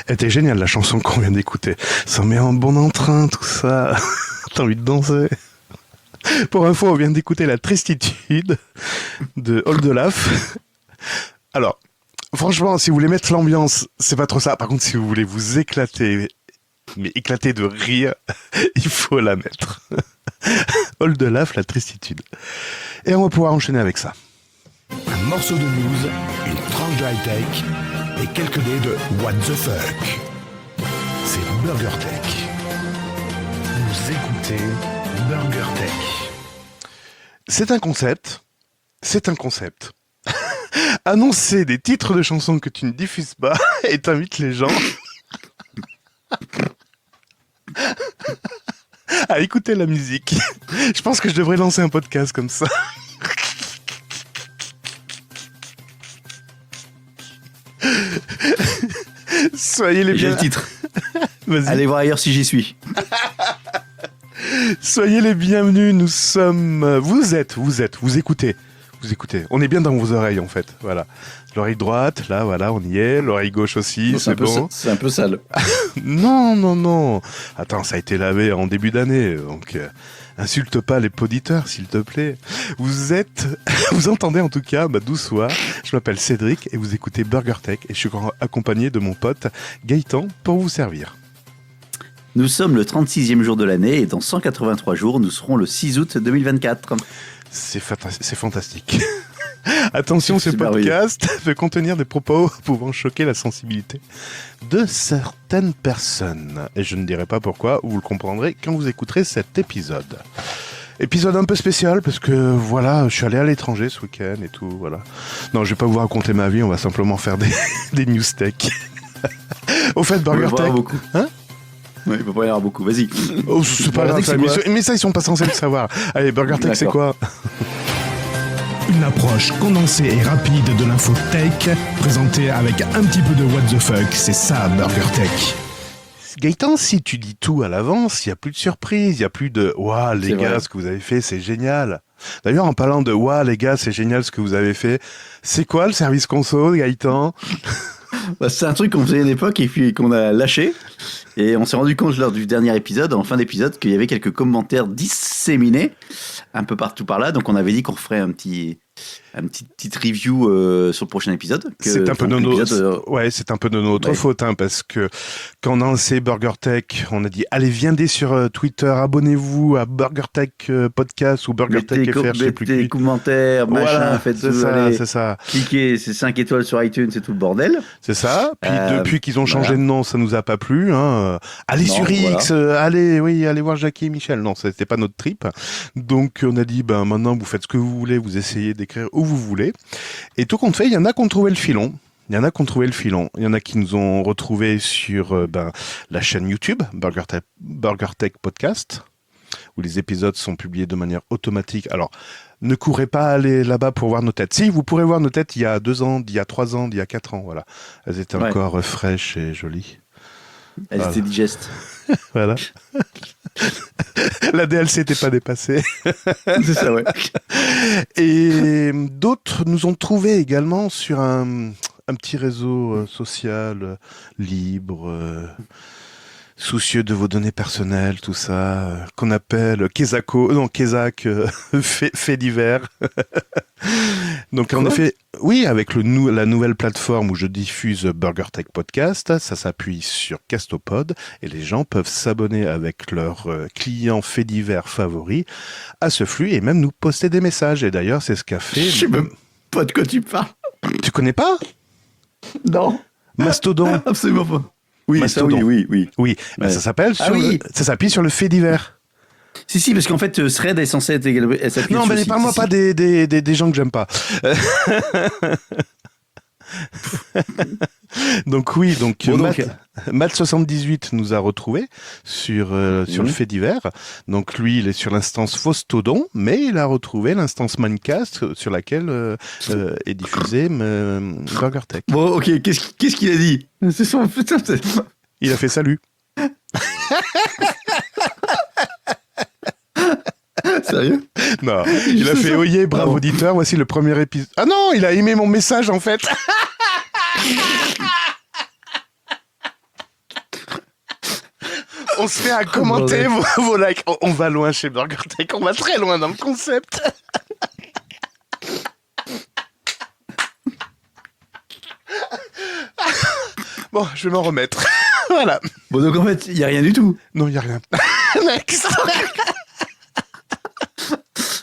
Elle était géniale la chanson qu'on vient d'écouter. Ça met en bon entrain, tout ça. T'as envie de danser. Pour info, on vient d'écouter La Tristitude de Oldelaf. Alors, franchement, si vous voulez mettre l'ambiance, c'est pas trop ça. Par contre, si vous voulez vous éclater, mais éclater de rire, il faut la mettre. Oldelaf, La Tristitude. Et on va pouvoir enchaîner avec ça. Un morceau de news, une tranche de high-tech et quelques dés de What the fuck. C'est BurgerTech. Vous écoutez BurgerTech. C'est un concept. Annoncer des titres de chansons que tu ne diffuses pas et t'invites les gens à écouter la musique. Je pense que je devrais lancer un podcast comme ça. Soyez les J'ai bien... le titre. Vas-y. Allez voir ailleurs si j'y suis. Soyez les bienvenus, nous sommes... Vous écoutez. On est bien dans vos oreilles, en fait. Voilà. L'oreille droite, là, voilà, on y est. L'oreille gauche aussi, Non, c'est bon. C'est un peu sale. Non. Attends, ça a été lavé en début d'année, donc... insulte pas les poditeurs, s'il te plaît. Vous entendez en tout cas ma douce voix. Je m'appelle Cédric et vous écoutez BurgerTech et je suis accompagné de mon pote Gaëtan pour vous servir. Nous sommes le 36e jour de l'année et dans 183 jours, nous serons le 6 août 2024. C'est fantastique. Attention, ce C'est podcast peut contenir des propos pouvant choquer la sensibilité de certaines personnes. Et je ne dirai pas pourquoi, vous le comprendrez quand vous écouterez cet épisode. Épisode un peu spécial parce que voilà, je suis allé à l'étranger ce week-end et tout, voilà. Non, je vais pas vous raconter ma vie, on va simplement faire des news tech. Au fait, BurgerTech... beaucoup. Hein? Oui, il peut pas y en avoir beaucoup, vas-y. Oh, c'est pas grave, mais ça, ils sont pas censés le savoir. Allez, BurgerTech, c'est quoi? Une approche condensée et rapide de l'info tech, présentée avec un petit peu de what the fuck, c'est ça BurgerTech. Gaëtan, si tu dis tout à l'avance, il n'y a plus de surprise, il n'y a plus de « Waouh, les gars, vrai. ce que vous avez fait, c'est génial !» D'ailleurs, en parlant de « Waouh, les gars, c'est génial ce que vous avez fait », c'est quoi le service conso, Gaëtan? Bah, c'est un truc qu'on faisait à l'époque et puis qu'on a lâché. Et on s'est rendu compte lors du dernier épisode, en fin d'épisode, qu'il y avait quelques commentaires disséminés un peu partout par là. Donc on avait dit qu'on ferait un petit petite review sur le prochain épisode. C'est un peu de notre faute, hein, parce que quand on a lancé BurgerTech, on a dit allez, viendez sur Twitter, abonnez-vous à BurgerTech Podcast ou BurgerTech FR, je sais plus. Mettez des commentaires, machin, voilà, faites c'est ça. Cliquez, c'est 5 étoiles sur iTunes, c'est tout le bordel. C'est ça. Puis depuis qu'ils ont changé voilà. de nom, ça nous a pas plu. Hein. Allez Non, sur X, allez voir Jackie et Michel. Non, c'était pas notre trip. Donc on a dit maintenant vous faites ce que vous voulez, vous essayez d'écrire où vous voulez. Et tout compte fait, il y en a qui ont trouvé le filon. Il y en a qui nous ont retrouvés sur la chaîne YouTube BurgerTech Podcast, où les épisodes sont publiés de manière automatique. Alors, ne courez pas aller là-bas pour voir nos têtes. Si, vous pourrez voir nos têtes il y a 2 ans, il y a 3 ans, il y a 4 ans. Voilà. Elles étaient encore fraîches et jolies. Elles étaient digestes. Voilà. La DLC n'était pas dépassée. C'est ça, ouais. Et d'autres nous ont trouvés également sur un petit réseau social libre, soucieux de vos données personnelles, tout ça, qu'on appelle Kezak, fait divers. Donc en effet, oui, avec la nouvelle plateforme où je diffuse BurgerTech Podcast, ça s'appuie sur Castopod et les gens peuvent s'abonner avec leurs clients faits divers favoris à ce flux et même nous poster des messages. Et d'ailleurs, c'est ce qu'a fait... Je sais même pas de quoi tu parles. Tu connais pas? Non. Mastodon. Absolument pas. Oui, Mastodon. ça, oui. Oui, Ouais. ça s'appelle ça s'appuie sur le fait divers. Si, parce qu'en fait, Thread est censé être s'appuyer Non, sur mais le parle-moi site. pas des gens que j'aime pas. Donc oui, Matt78 nous a retrouvés sur le fait divers. Donc lui, il est sur l'instance Faustodon, mais il a retrouvé l'instance Minecast sur laquelle est diffusé BurgerTech. Bon, ok, qu'est-ce qu'il a dit? C'est son putain. Il a fait salut. Sérieux? Non, il a fait oyez, brave auditeur, voici le premier épisode. Ah non, il a aimé mon message en fait. On se met à commenter vos likes. On va loin chez BurgerTech, on va très loin dans le concept. Bon, je vais m'en remettre. Voilà. Bon, donc en fait, il n'y a rien du tout. Non, il n'y a rien. Next.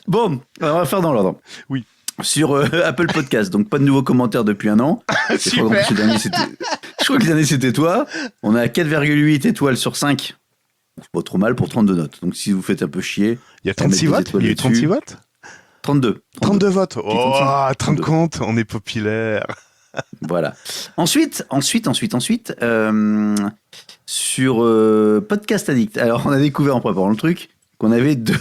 Bon, alors on va faire dans l'ordre. Oui. Sur Apple Podcast, donc pas de nouveaux commentaires depuis un an. Je crois que le dernier c'était toi. On a 4,8 étoiles sur 5. C'est pas trop mal pour 32 notes. Donc si vous faites un peu chier. Il y a 36 votes. Il y a eu 36 votes. 32. 32 votes. Oh, te rends compte, on est populaire. Voilà. Ensuite, sur Podcast Addict. Alors, on a découvert en préparant le truc qu'on avait deux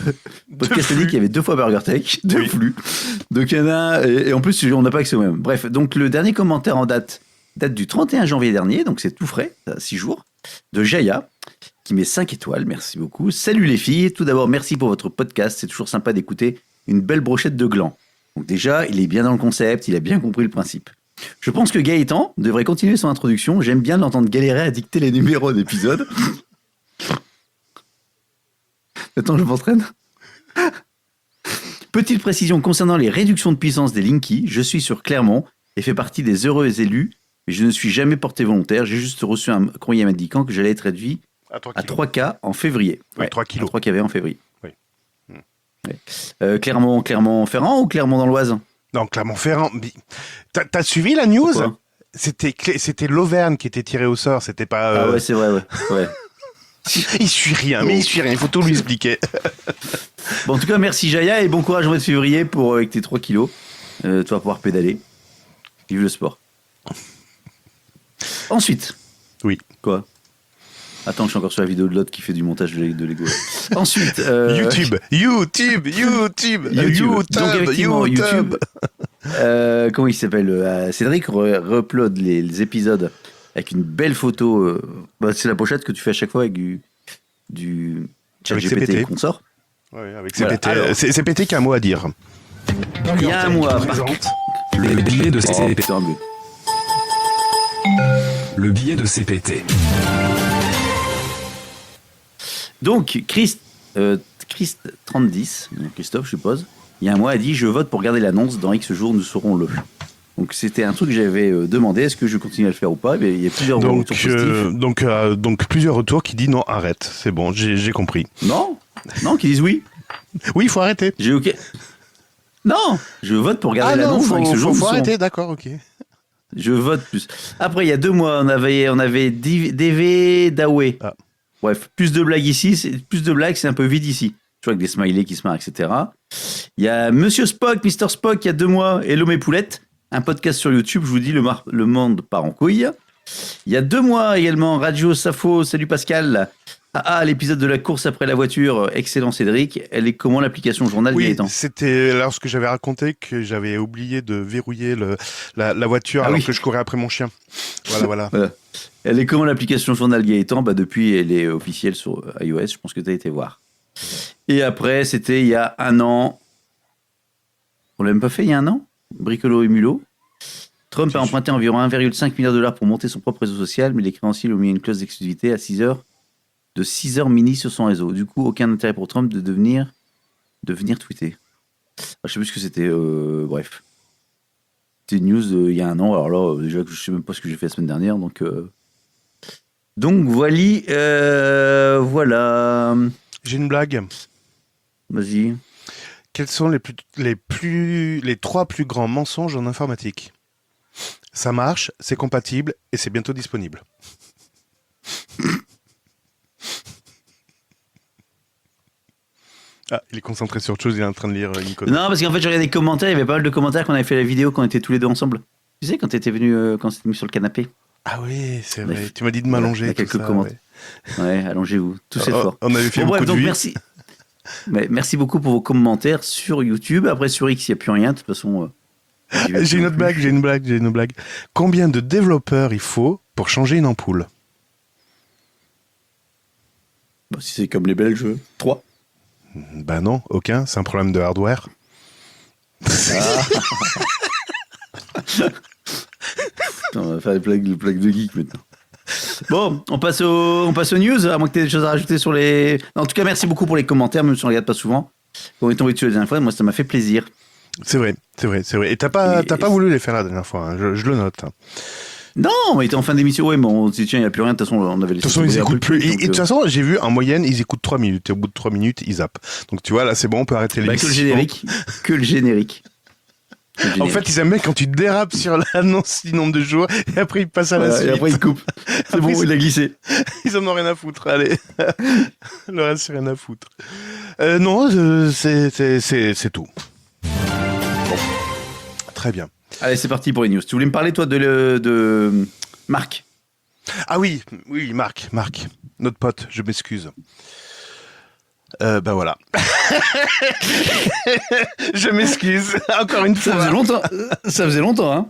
Podcast Addict, il y avait 2 fois BurgerTech, 2 flux. Donc, il y en a, et en plus, on n'a pas accès au même. Bref, donc le dernier commentaire en date du 31 janvier dernier, donc c'est tout frais, 6 jours, de Jaya, qui met 5 étoiles. Merci beaucoup. Salut les filles. Tout d'abord, merci pour votre podcast. C'est toujours sympa d'écouter une belle brochette de glands. Donc, déjà, il est bien dans le concept, il a bien compris le principe. Je pense que Gaëtan devrait continuer son introduction. J'aime bien l'entendre galérer à dicter les numéros d'épisodes. Attends, je m'entraîne. Petite précision concernant les réductions de puissance des Linky. Je suis sur Clermont et fais partie des heureux élus. Mais je ne suis jamais porté volontaire. J'ai juste reçu un courrier m'indiquant que j'allais être réduit à 3K en février. Oui, 3 kilos. 3 kV en février. Oui. Ouais. Clermont-Ferrand ou Clermont dans l'Oise? Non, Clermont-Ferrand. T'as suivi la news? Pourquoi? C'était l'Auvergne qui était tiré au sort, c'était pas... Ah ouais, c'est vrai, ouais. Il suit rien, il faut tout lui expliquer. Bon, en tout cas, merci Jaya et bon courage au mois de février avec tes 3 kilos. Tu vas pouvoir pédaler. Vive le sport. Ensuite. Oui. Quoi? Attends, je suis encore sur la vidéo de l'autre qui fait du montage de Lego. Ensuite. YouTube. Donc, effectivement, YouTube. Comment il s'appelle? Cédric re-upload les épisodes avec une belle photo. C'est la pochette que tu fais à chaque fois avec du chat Avec GPT CPT. qu'on sort. Oui, avec Voilà. CPT. Alors. C'est CPT qui a un mot à dire. Il y a un mois. Le billet de Oh, CPT. putain, but. Le billet de CPT. Donc, Christ 3010, Christophe, je suppose, il y a un mois, a dit « Je vote pour garder l'annonce. Dans X jours, nous saurons le ». Donc, c'était un truc que j'avais demandé. Est-ce que je continue à le faire ou pas? Il y a plusieurs retours positifs. Donc plusieurs retours qui disent non, arrête, c'est bon, j'ai compris. Non, qui disent oui. Oui, il faut arrêter. J'ai OK. Non, je vote pour garder non, l'annonce. Dans X jours, faut nous saurons. arrêter, d'accord, ok. Je vote plus. Après, il y a 2 mois, on avait DV Dawe. Ah. Bref, plus de blagues ici, plus de blagues, c'est un peu vide ici. Tu vois, avec des smileys qui se marrent, etc. Il y a Monsieur Spock, Mr. Spock, il y a 2 mois, Hello mes poulettes, un podcast sur YouTube, je vous dis, le monde part en couille. Il y a 2 mois également, Radio Safo, salut Pascal. L'épisode de la course après la voiture, excellent Cédric. Elle est comment l'application journal Oui, Gaëtan? c'était lorsque j'avais raconté que j'avais oublié de verrouiller la voiture alors que je courais après mon chien. Voilà. Elle est comment l'application journal Gaëtan? Depuis, elle est officielle sur iOS, je pense que tu as été voir. Et après, c'était il y a 1 an. On l'a même pas fait il y a 1 an? Bricolo et Mulot. Trump a emprunté environ 1,5 milliard de dollars pour monter son propre réseau social, mais les créanciers lui ont mis une clause d'exclusivité à 6 heures mini sur son réseau. Du coup, aucun intérêt pour Trump de venir tweeter. Je sais plus ce que c'était. Bref. C'était une news il y a 1 an. Alors là, déjà, je sais même pas ce que j'ai fait la semaine dernière. Donc voilà. J'ai une blague. Vas-y. Quels sont les 3 plus grands mensonges en informatique? Ça marche, c'est compatible et c'est bientôt disponible. Il est concentré sur autre chose, il est en train de lire une code. Non, parce qu'en fait, j'ai regardé les commentaires, il y avait pas mal de commentaires quand on avait fait la vidéo quand on était tous les deux ensemble. Tu sais, quand t'étais venu, quand c'était mis sur le canapé. Ah oui, c'est vrai. Bref. Tu m'as dit de m'allonger. Il y a tout quelques ça, commentaires. Ouais, allongez-vous. Tous ces forts. On avait fait Bon, un bref, coup de donc vie. merci. Mais merci beaucoup pour vos commentaires sur YouTube. Après, sur X, il n'y a plus rien. De toute façon. J'ai une blague. Combien de développeurs il faut pour changer une ampoule? Si c'est comme les Belges, 3. Bah non, aucun. C'est un problème de hardware. On va faire les blagues de geek maintenant. Bon, on passe aux news, à moins que tu aies des choses à rajouter sur les... Non, en tout cas, merci beaucoup pour les commentaires, même si on ne regarde pas souvent. Quand on est tombé dessus la dernière fois, moi, ça m'a fait plaisir. C'est vrai. Et t'as pas voulu les faire la dernière fois, hein, je le note. Non, on était en fin d'émission, ouais, mais on s'est dit, tiens, il n'y a plus rien, de toute façon, on avait laissé... De toute façon, ils écoutent plus. Et de toute donc, façon, j'ai vu, en moyenne, ils écoutent 3 minutes. Et au bout de 3 minutes, ils zappent. Donc tu vois, là, c'est bon, on peut arrêter l'émission. que le générique. Que le générique. En fait, ils aiment bien quand tu dérapes sur l'annonce du nombre de jours et après ils passent à la suite. Et après ils coupent. C'est bon, il a glissé. Ils en ont rien à foutre, allez. Le reste, c'est rien à foutre. Non, c'est tout. Bon. Très bien. Allez, c'est parti pour les news. Tu voulais me parler, toi, de Marc? Ah oui, Marc. Notre pote, je m'excuse. Ben voilà. Je m'excuse, encore une fois. Ça faisait longtemps, hein.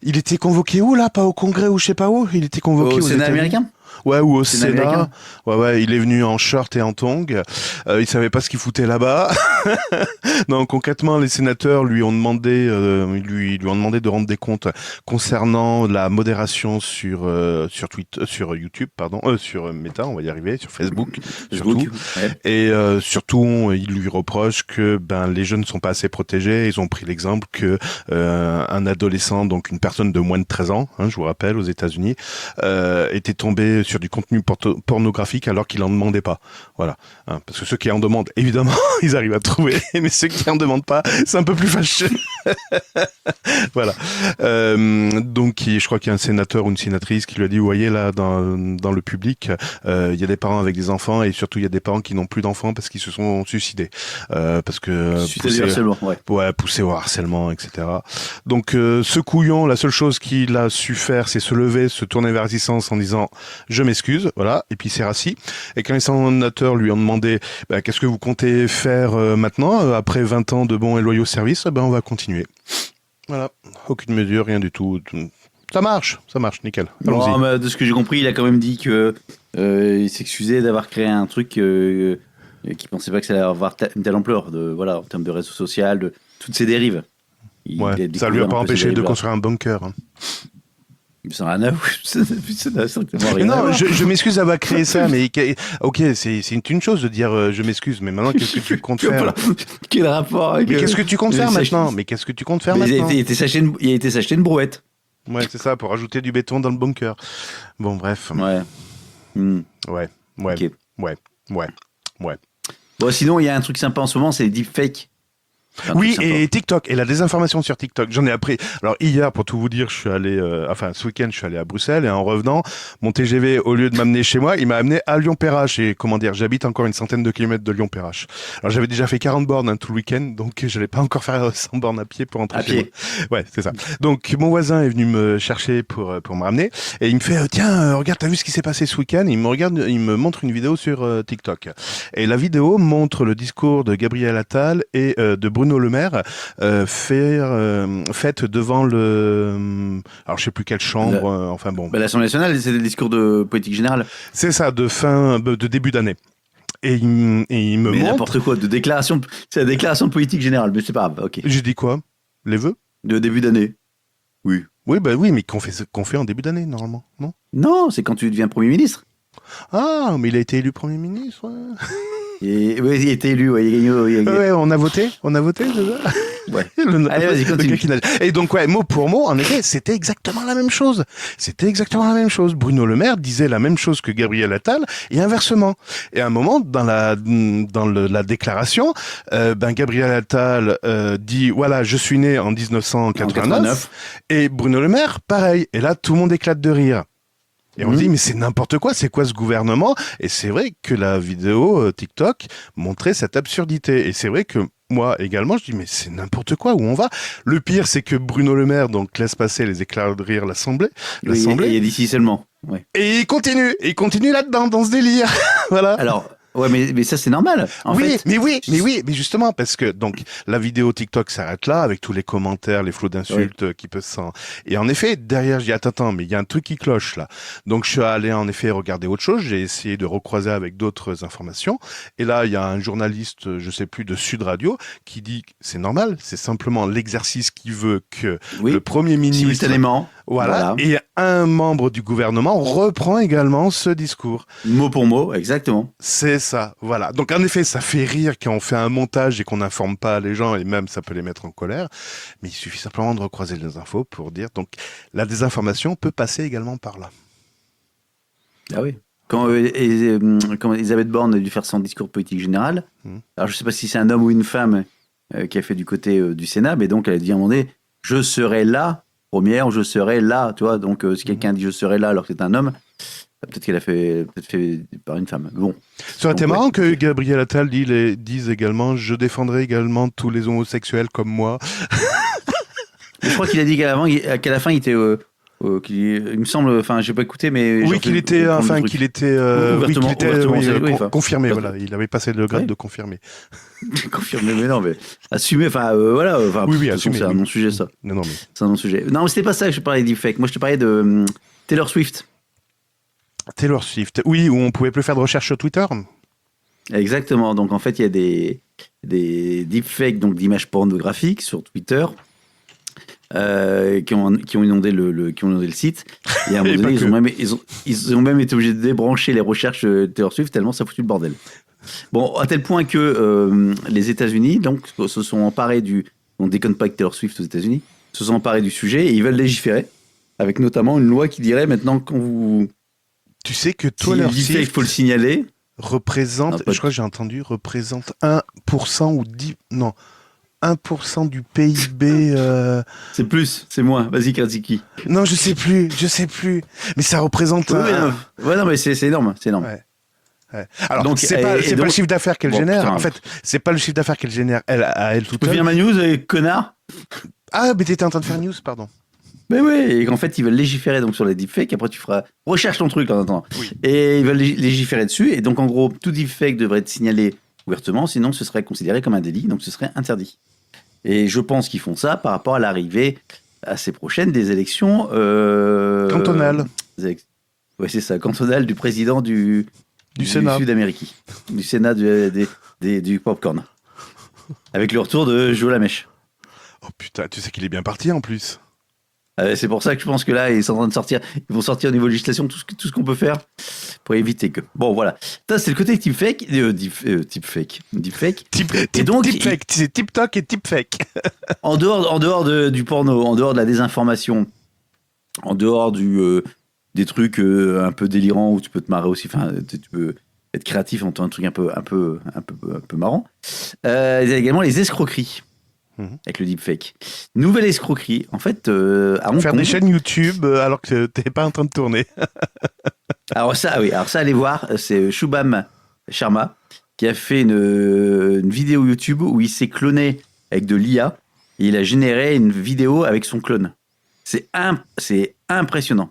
Il était convoqué où, là? Pas au Congrès ou je sais pas où? Il était convoqué Au aux Sénat États-Unis. américain? Ouais, ou au Sénat Sénat. américain. Ouais, il est venu en short et en tongs. Il savait pas ce qu'il foutait là-bas. Non, concrètement, les sénateurs lui ont demandé, lui ont demandé de rendre des comptes concernant la modération sur Twitter, sur YouTube, pardon, sur Meta, on va y arriver, sur Facebook, surtout. Ouais. Et surtout, il lui reproche que les jeunes ne sont pas assez protégés. Ils ont pris l'exemple que un adolescent, donc une personne de moins de 13 ans, hein, je vous rappelle, aux États-Unis, était tombé sur du contenu pornographique alors qu'il en demandait pas. Voilà, hein, parce que ceux qui en demandent, évidemment, ils arrivent à trouver, mais ceux qui en demandent pas, c'est un peu plus fâcheux. Voilà. Donc, je crois qu'il y a un sénateur ou une sénatrice qui lui a dit, vous voyez là, dans le public, il y a des parents avec des enfants et surtout il y a des parents qui n'ont plus d'enfants parce qu'ils se sont suicidés, parce que poussés au harcèlement, etc. Donc, ce couillon, la seule chose qu'il a su faire, c'est se lever, se tourner vers l'assistance en disant je m'excuse, voilà, et puis il s'est rassis. Et quand les sénateurs lui ont demandé qu'est-ce que vous comptez faire maintenant, après 20 ans de bons et loyaux services, on va continuer. Voilà, aucune mesure, rien du tout. Ça marche, nickel. Non, mais de ce que j'ai compris, il a quand même dit que il s'excusait d'avoir créé un truc qu'il pensait pas que ça allait avoir une telle ampleur, en termes de réseau social, de toutes ces dérives. Ça lui a pas empêché de construire un bunker. Hein. Ça n'a rien à voir. Non, je m'excuse d'avoir créé ça, mais ok, c'est une chose de dire je m'excuse, mais maintenant qu'est-ce que tu comptes faire? Quel rapport avec... Mais qu'est-ce que tu comptes faire maintenant? Mais qu'est-ce que tu comptes faire maintenant? Il a été s'acheter une brouette. Ouais, c'est ça, pour rajouter du béton dans le bunker. Bon, bref. Ouais. Ouais. Okay. Ouais. Bon, sinon, il y a un truc sympa en ce moment, c'est les deepfakes. Oui, et TikTok, et la désinformation sur TikTok, j'en ai appris. Alors hier, pour tout vous dire, je suis allé, ce week-end, je suis allé à Bruxelles, et en revenant, mon TGV, au lieu de m'amener chez moi, il m'a amené à Lyon-Perrache, et j'habite encore une centaine de kilomètres de Lyon-Perrache. Alors j'avais déjà fait 40 bornes tout le week-end, donc je n'allais pas encore faire 100 bornes à pied pour rentrer chez moi. Ouais, c'est ça. Donc mon voisin est venu me chercher pour me ramener, et il me fait, tiens, regarde, t'as vu ce qui s'est passé ce week-end? Il me montre une vidéo sur TikTok. Et la vidéo montre le discours de Gabriel Attal et de Bruno Le Maire faite devant alors je sais plus quelle chambre, l'Assemblée nationale, c'est des discours de politique générale. C'est ça, de début d'année. Et il me montre n'importe quoi, c'est la déclaration de politique générale, mais c'est pas grave, ok. J'ai dit quoi? Les vœux? De début d'année. Oui. Oui, mais qu'on fait en début d'année, normalement, non? Non, c'est quand tu deviens Premier ministre. Ah, mais il a été élu Premier ministre, ouais. Oui, il a été élu, ouais, il a gagné. Ouais, on a voté, c'est ça? Ouais. Allez, vas-y, continue. Et donc, mot pour mot, en effet, c'était exactement la même chose. Bruno Le Maire disait la même chose que Gabriel Attal, et inversement. Et à un moment, dans la déclaration, Gabriel Attal dit, voilà, je suis né en 1989, et Bruno Le Maire, pareil. Et là, tout le monde éclate de rire. Et on dit, mais c'est n'importe quoi, c'est quoi ce gouvernement? Et c'est vrai que la vidéo TikTok montrait cette absurdité. Et c'est vrai que moi également, je dis, mais c'est n'importe quoi, où on va? Le pire, c'est que Bruno Le Maire laisse passer les éclats de rire l'Assemblée. Oui, et d'ici seulement. Ouais. Et il continue là-dedans, dans ce délire. Voilà. Alors... Ouais, mais ça c'est normal. Mais justement parce que donc la vidéo TikTok s'arrête là avec tous les commentaires, les flots d'insultes qui peuvent s'en. Et en effet derrière je dis attends mais il y a un truc qui cloche là. Donc je suis allé en effet regarder autre chose. J'ai essayé de recroiser avec d'autres informations. Et là il y a un journaliste je sais plus de Sud Radio qui dit que c'est normal, c'est simplement l'exercice qui veut que le Premier ministre Voilà. Et un membre du gouvernement reprend également ce discours. Mot pour mot, exactement. C'est ça, voilà. Donc en effet, ça fait rire quand on fait un montage et qu'on n'informe pas les gens, et même ça peut les mettre en colère. Mais il suffit simplement de recroiser les infos pour dire. Donc la désinformation peut passer également par là. Ah oui. Quand Elisabeth Borne a dû faire son discours politique général, alors je ne sais pas si c'est un homme ou une femme qui a fait du côté du Sénat, mais donc elle a dit à un moment donné, je serai là, première, je serai là, tu vois. Donc si quelqu'un dit je serai là alors que c'est un homme, peut-être qu'elle a fait par une femme. Bon. Ça aurait été marrant que Gabriel Attal dise également, je défendrai également tous les homosexuels comme moi. Mais je crois qu'il a dit qu'à la fin il était il me semble, enfin, j'ai pas écouté, mais oui, qu'il était confirmé. Ouvertement. Voilà, il avait passé le grade de confirmé. Confirmé, mais non, mais assumé. Enfin, voilà. Oui, assumé. C'est un non-sujet, ça. Non, mais c'est un non-sujet. Non, mais c'était pas ça que je parlais deepfake. Moi, je te parlais de Taylor Swift. Taylor Swift, oui, où on pouvait plus faire de recherche sur Twitter. Exactement. Donc, en fait, il y a des deepfakes, donc d'images pornographiques sur Twitter. Qui ont inondé le site. Et à un moment donné, ils ont même été obligés de débrancher les recherches de Taylor Swift tellement ça a foutu le bordel. Bon, à tel point que les États-Unis donc se sont emparés on déconne pas avec Taylor Swift aux États-Unis, se sont emparés du sujet et ils veulent légiférer avec notamment une loi qui dirait maintenant quand vous tu sais que Taylor Swift, il faut le signaler. Représente 1% ou 10 non. 1% du PIB. C'est plus, c'est moins. Vas-y, Kaziki. Non, je sais plus. Mais ça représente. Ouais, non, mais c'est énorme, Ouais. Alors, donc, c'est pas le chiffre d'affaires qu'elle génère. Putain. En fait, c'est pas le chiffre d'affaires qu'elle génère elle toute seule. Tu peux finir ma news, connard. Ah, mais t'étais en train de faire news, pardon. Mais oui, et qu'en fait, ils veulent légiférer donc sur les deepfakes. Après, tu feras recherche ton truc en attendant. Oui. Et ils veulent légiférer dessus. Et donc, en gros, tout deepfake devrait être signalé ouvertement, sinon ce serait considéré comme un délit, donc ce serait interdit. Et je pense qu'ils font ça par rapport à l'arrivée assez prochaine des élections cantonales. Oui, c'est ça, cantonales du président du Sénat. Sud-Amérique, du Sénat du popcorn. Avec le retour de Joe Lamèche. Oh putain, tu sais qu'il est bien parti en plus. C'est pour ça que je pense que là, ils sont en train de sortir. Ils vont sortir au niveau législation tout ce qu'on peut faire pour éviter que. Bon, voilà. Ça, c'est le côté deepfake. Deepfake. Et donc, deepfake, c'est TikTok et deepfake. en dehors du porno, en dehors de la désinformation, en dehors des trucs un peu délirants où tu peux te marrer aussi. Enfin, tu peux être créatif en faisant un truc un peu marrant. Il y a également les escroqueries. Avec le deepfake. Nouvelle escroquerie. En fait, à Hong Kong. Faire des chaînes YouTube alors que t'es pas en train de tourner. Alors ça, oui. Alors ça, allez voir. C'est Shubham Sharma qui a fait une vidéo YouTube où il s'est cloné avec de l'IA et il a généré une vidéo avec son clone. C'est impressionnant.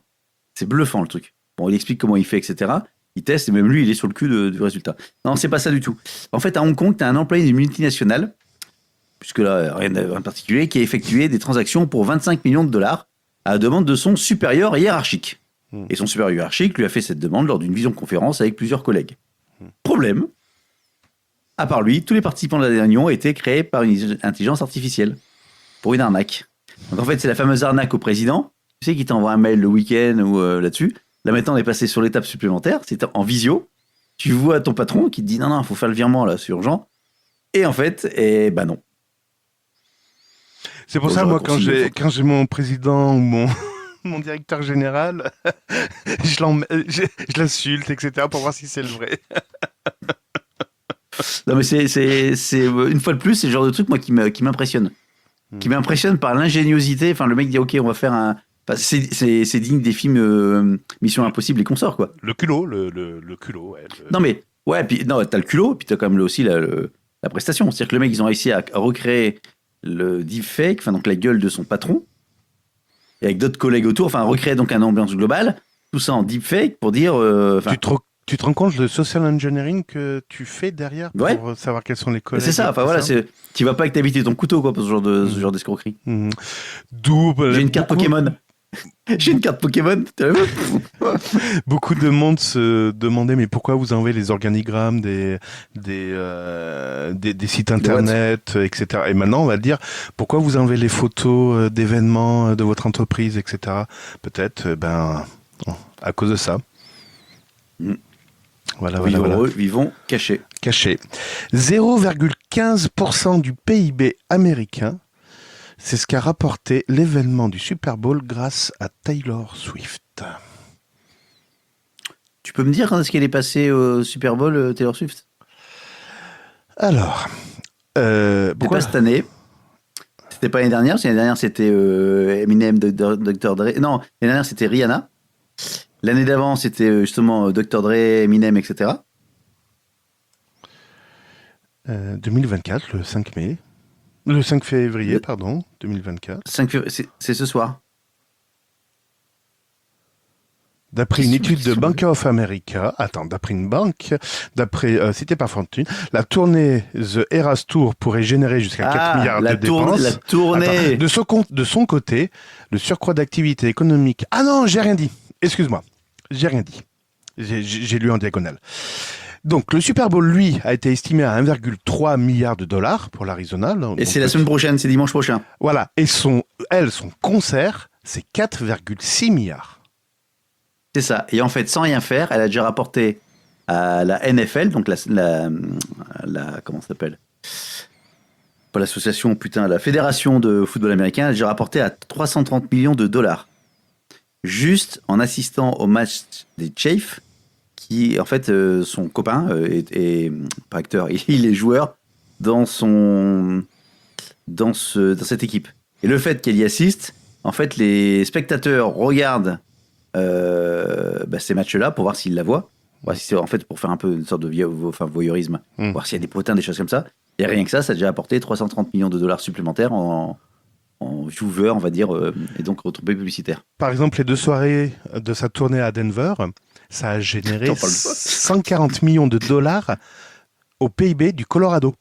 C'est bluffant le truc. Bon, il explique comment il fait, etc. Il teste et même lui, il est sur le cul du résultat. Non, c'est pas ça du tout. En fait, à Hong Kong, t'as un employé d'une multinationale, puisque là, rien de particulier, qui a effectué des transactions pour 25 millions de dollars à la demande de son supérieur hiérarchique. Et son supérieur hiérarchique lui a fait cette demande lors d'une visioconférence avec plusieurs collègues. Problème, à part lui, tous les participants de la réunion étaient créés par une intelligence artificielle, pour une arnaque. Donc en fait, c'est la fameuse arnaque au président, tu sais, qui t'envoie un mail le week-end ou là-dessus. Là maintenant, on est passé sur l'étape supplémentaire, c'est en visio. Tu vois ton patron qui te dit non, il faut faire le virement là, c'est urgent. Et en fait, non. C'est pour ça, moi, quand j'ai mon président ou mon directeur général, je l'insulte, etc., pour voir si c'est le vrai. Non, mais c'est une fois de plus, c'est le genre de truc, moi, qui m'impressionne. Qui m'impressionne par l'ingéniosité. Enfin, le mec dit, OK, on va faire un... Enfin, c'est digne des films Mission Impossible et consorts, quoi. Le culot, le culot, ouais. Non, mais... Ouais, puis non, t'as le culot, puis t'as quand même aussi la prestation. C'est-à-dire que le mec, ils ont réussi à recréer le deepfake, enfin donc la gueule de son patron, et avec d'autres collègues autour, enfin recréer donc un ambiance globale, tout ça en deepfake pour dire... Tu te rends compte le social engineering que tu fais derrière pour savoir quels sont les collègues. C'est ça, enfin voilà, tu vas pas avec t'habiter ton couteau quoi pour ce genre d'escroquerie. D'où j'ai une carte Pokémon. J'ai une carte Pokémon. Beaucoup de monde se demandait mais pourquoi vous enlevez les organigrammes des sites internet, etc. Et maintenant on va dire pourquoi vous enlevez les photos d'événements de votre entreprise, etc. Peut-être à cause de ça. Voilà. Vivons cachés. Caché. 0,15% du PIB américain, c'est ce qu'a rapporté l'événement du Super Bowl grâce à Taylor Swift. Tu peux me dire quand est-ce qu'elle est passée au Super Bowl, Taylor Swift? Alors, Pourquoi cette année? C'était pas l'année dernière, parce que l'année dernière c'était Eminem, Dr. Dre. Non, l'année dernière c'était Rihanna. L'année d'avant c'était justement Dr. Dre, Eminem, etc. 2024, le 5 mai. Le 5 février, pardon, 2024. C'est ce soir. D'après une étude de Bank of America, cité par Fortune, la tournée The Eras Tour pourrait générer jusqu'à 4 milliards de dépenses. La tournée. Attends, de son côté, le surcroît d'activité économique... Ah non, j'ai rien dit. Excuse-moi. J'ai rien dit. J'ai lu en diagonale. Donc, le Super Bowl, lui, a été estimé à 1,3 milliard de dollars pour l'Arizona. Et c'est la semaine prochaine, c'est dimanche prochain. Voilà. Et son concert, c'est 4,6 milliards. C'est ça. Et en fait, sans rien faire, elle a déjà rapporté à la NFL, donc la comment ça s'appelle? Pas l'association, putain, la fédération de football américain, elle a déjà rapporté à 330 millions de dollars. Juste en assistant au match des Chiefs, qui, en fait, son copain est pas acteur, il est joueur dans cette équipe. Et le fait qu'elle y assiste, en fait, les spectateurs regardent ces matchs-là pour voir s'ils la voient. Voir si c'est, en fait, pour faire un peu une sorte de voyeurisme. Voir s'il y a des potins, des choses comme ça. Et rien que ça, ça a déjà apporté 330 millions de dollars supplémentaires en viewers, on va dire, et donc retombées publicitaires. Par exemple, les 2 soirées de sa tournée à Denver, ça a généré 140 millions de dollars au PIB du Colorado.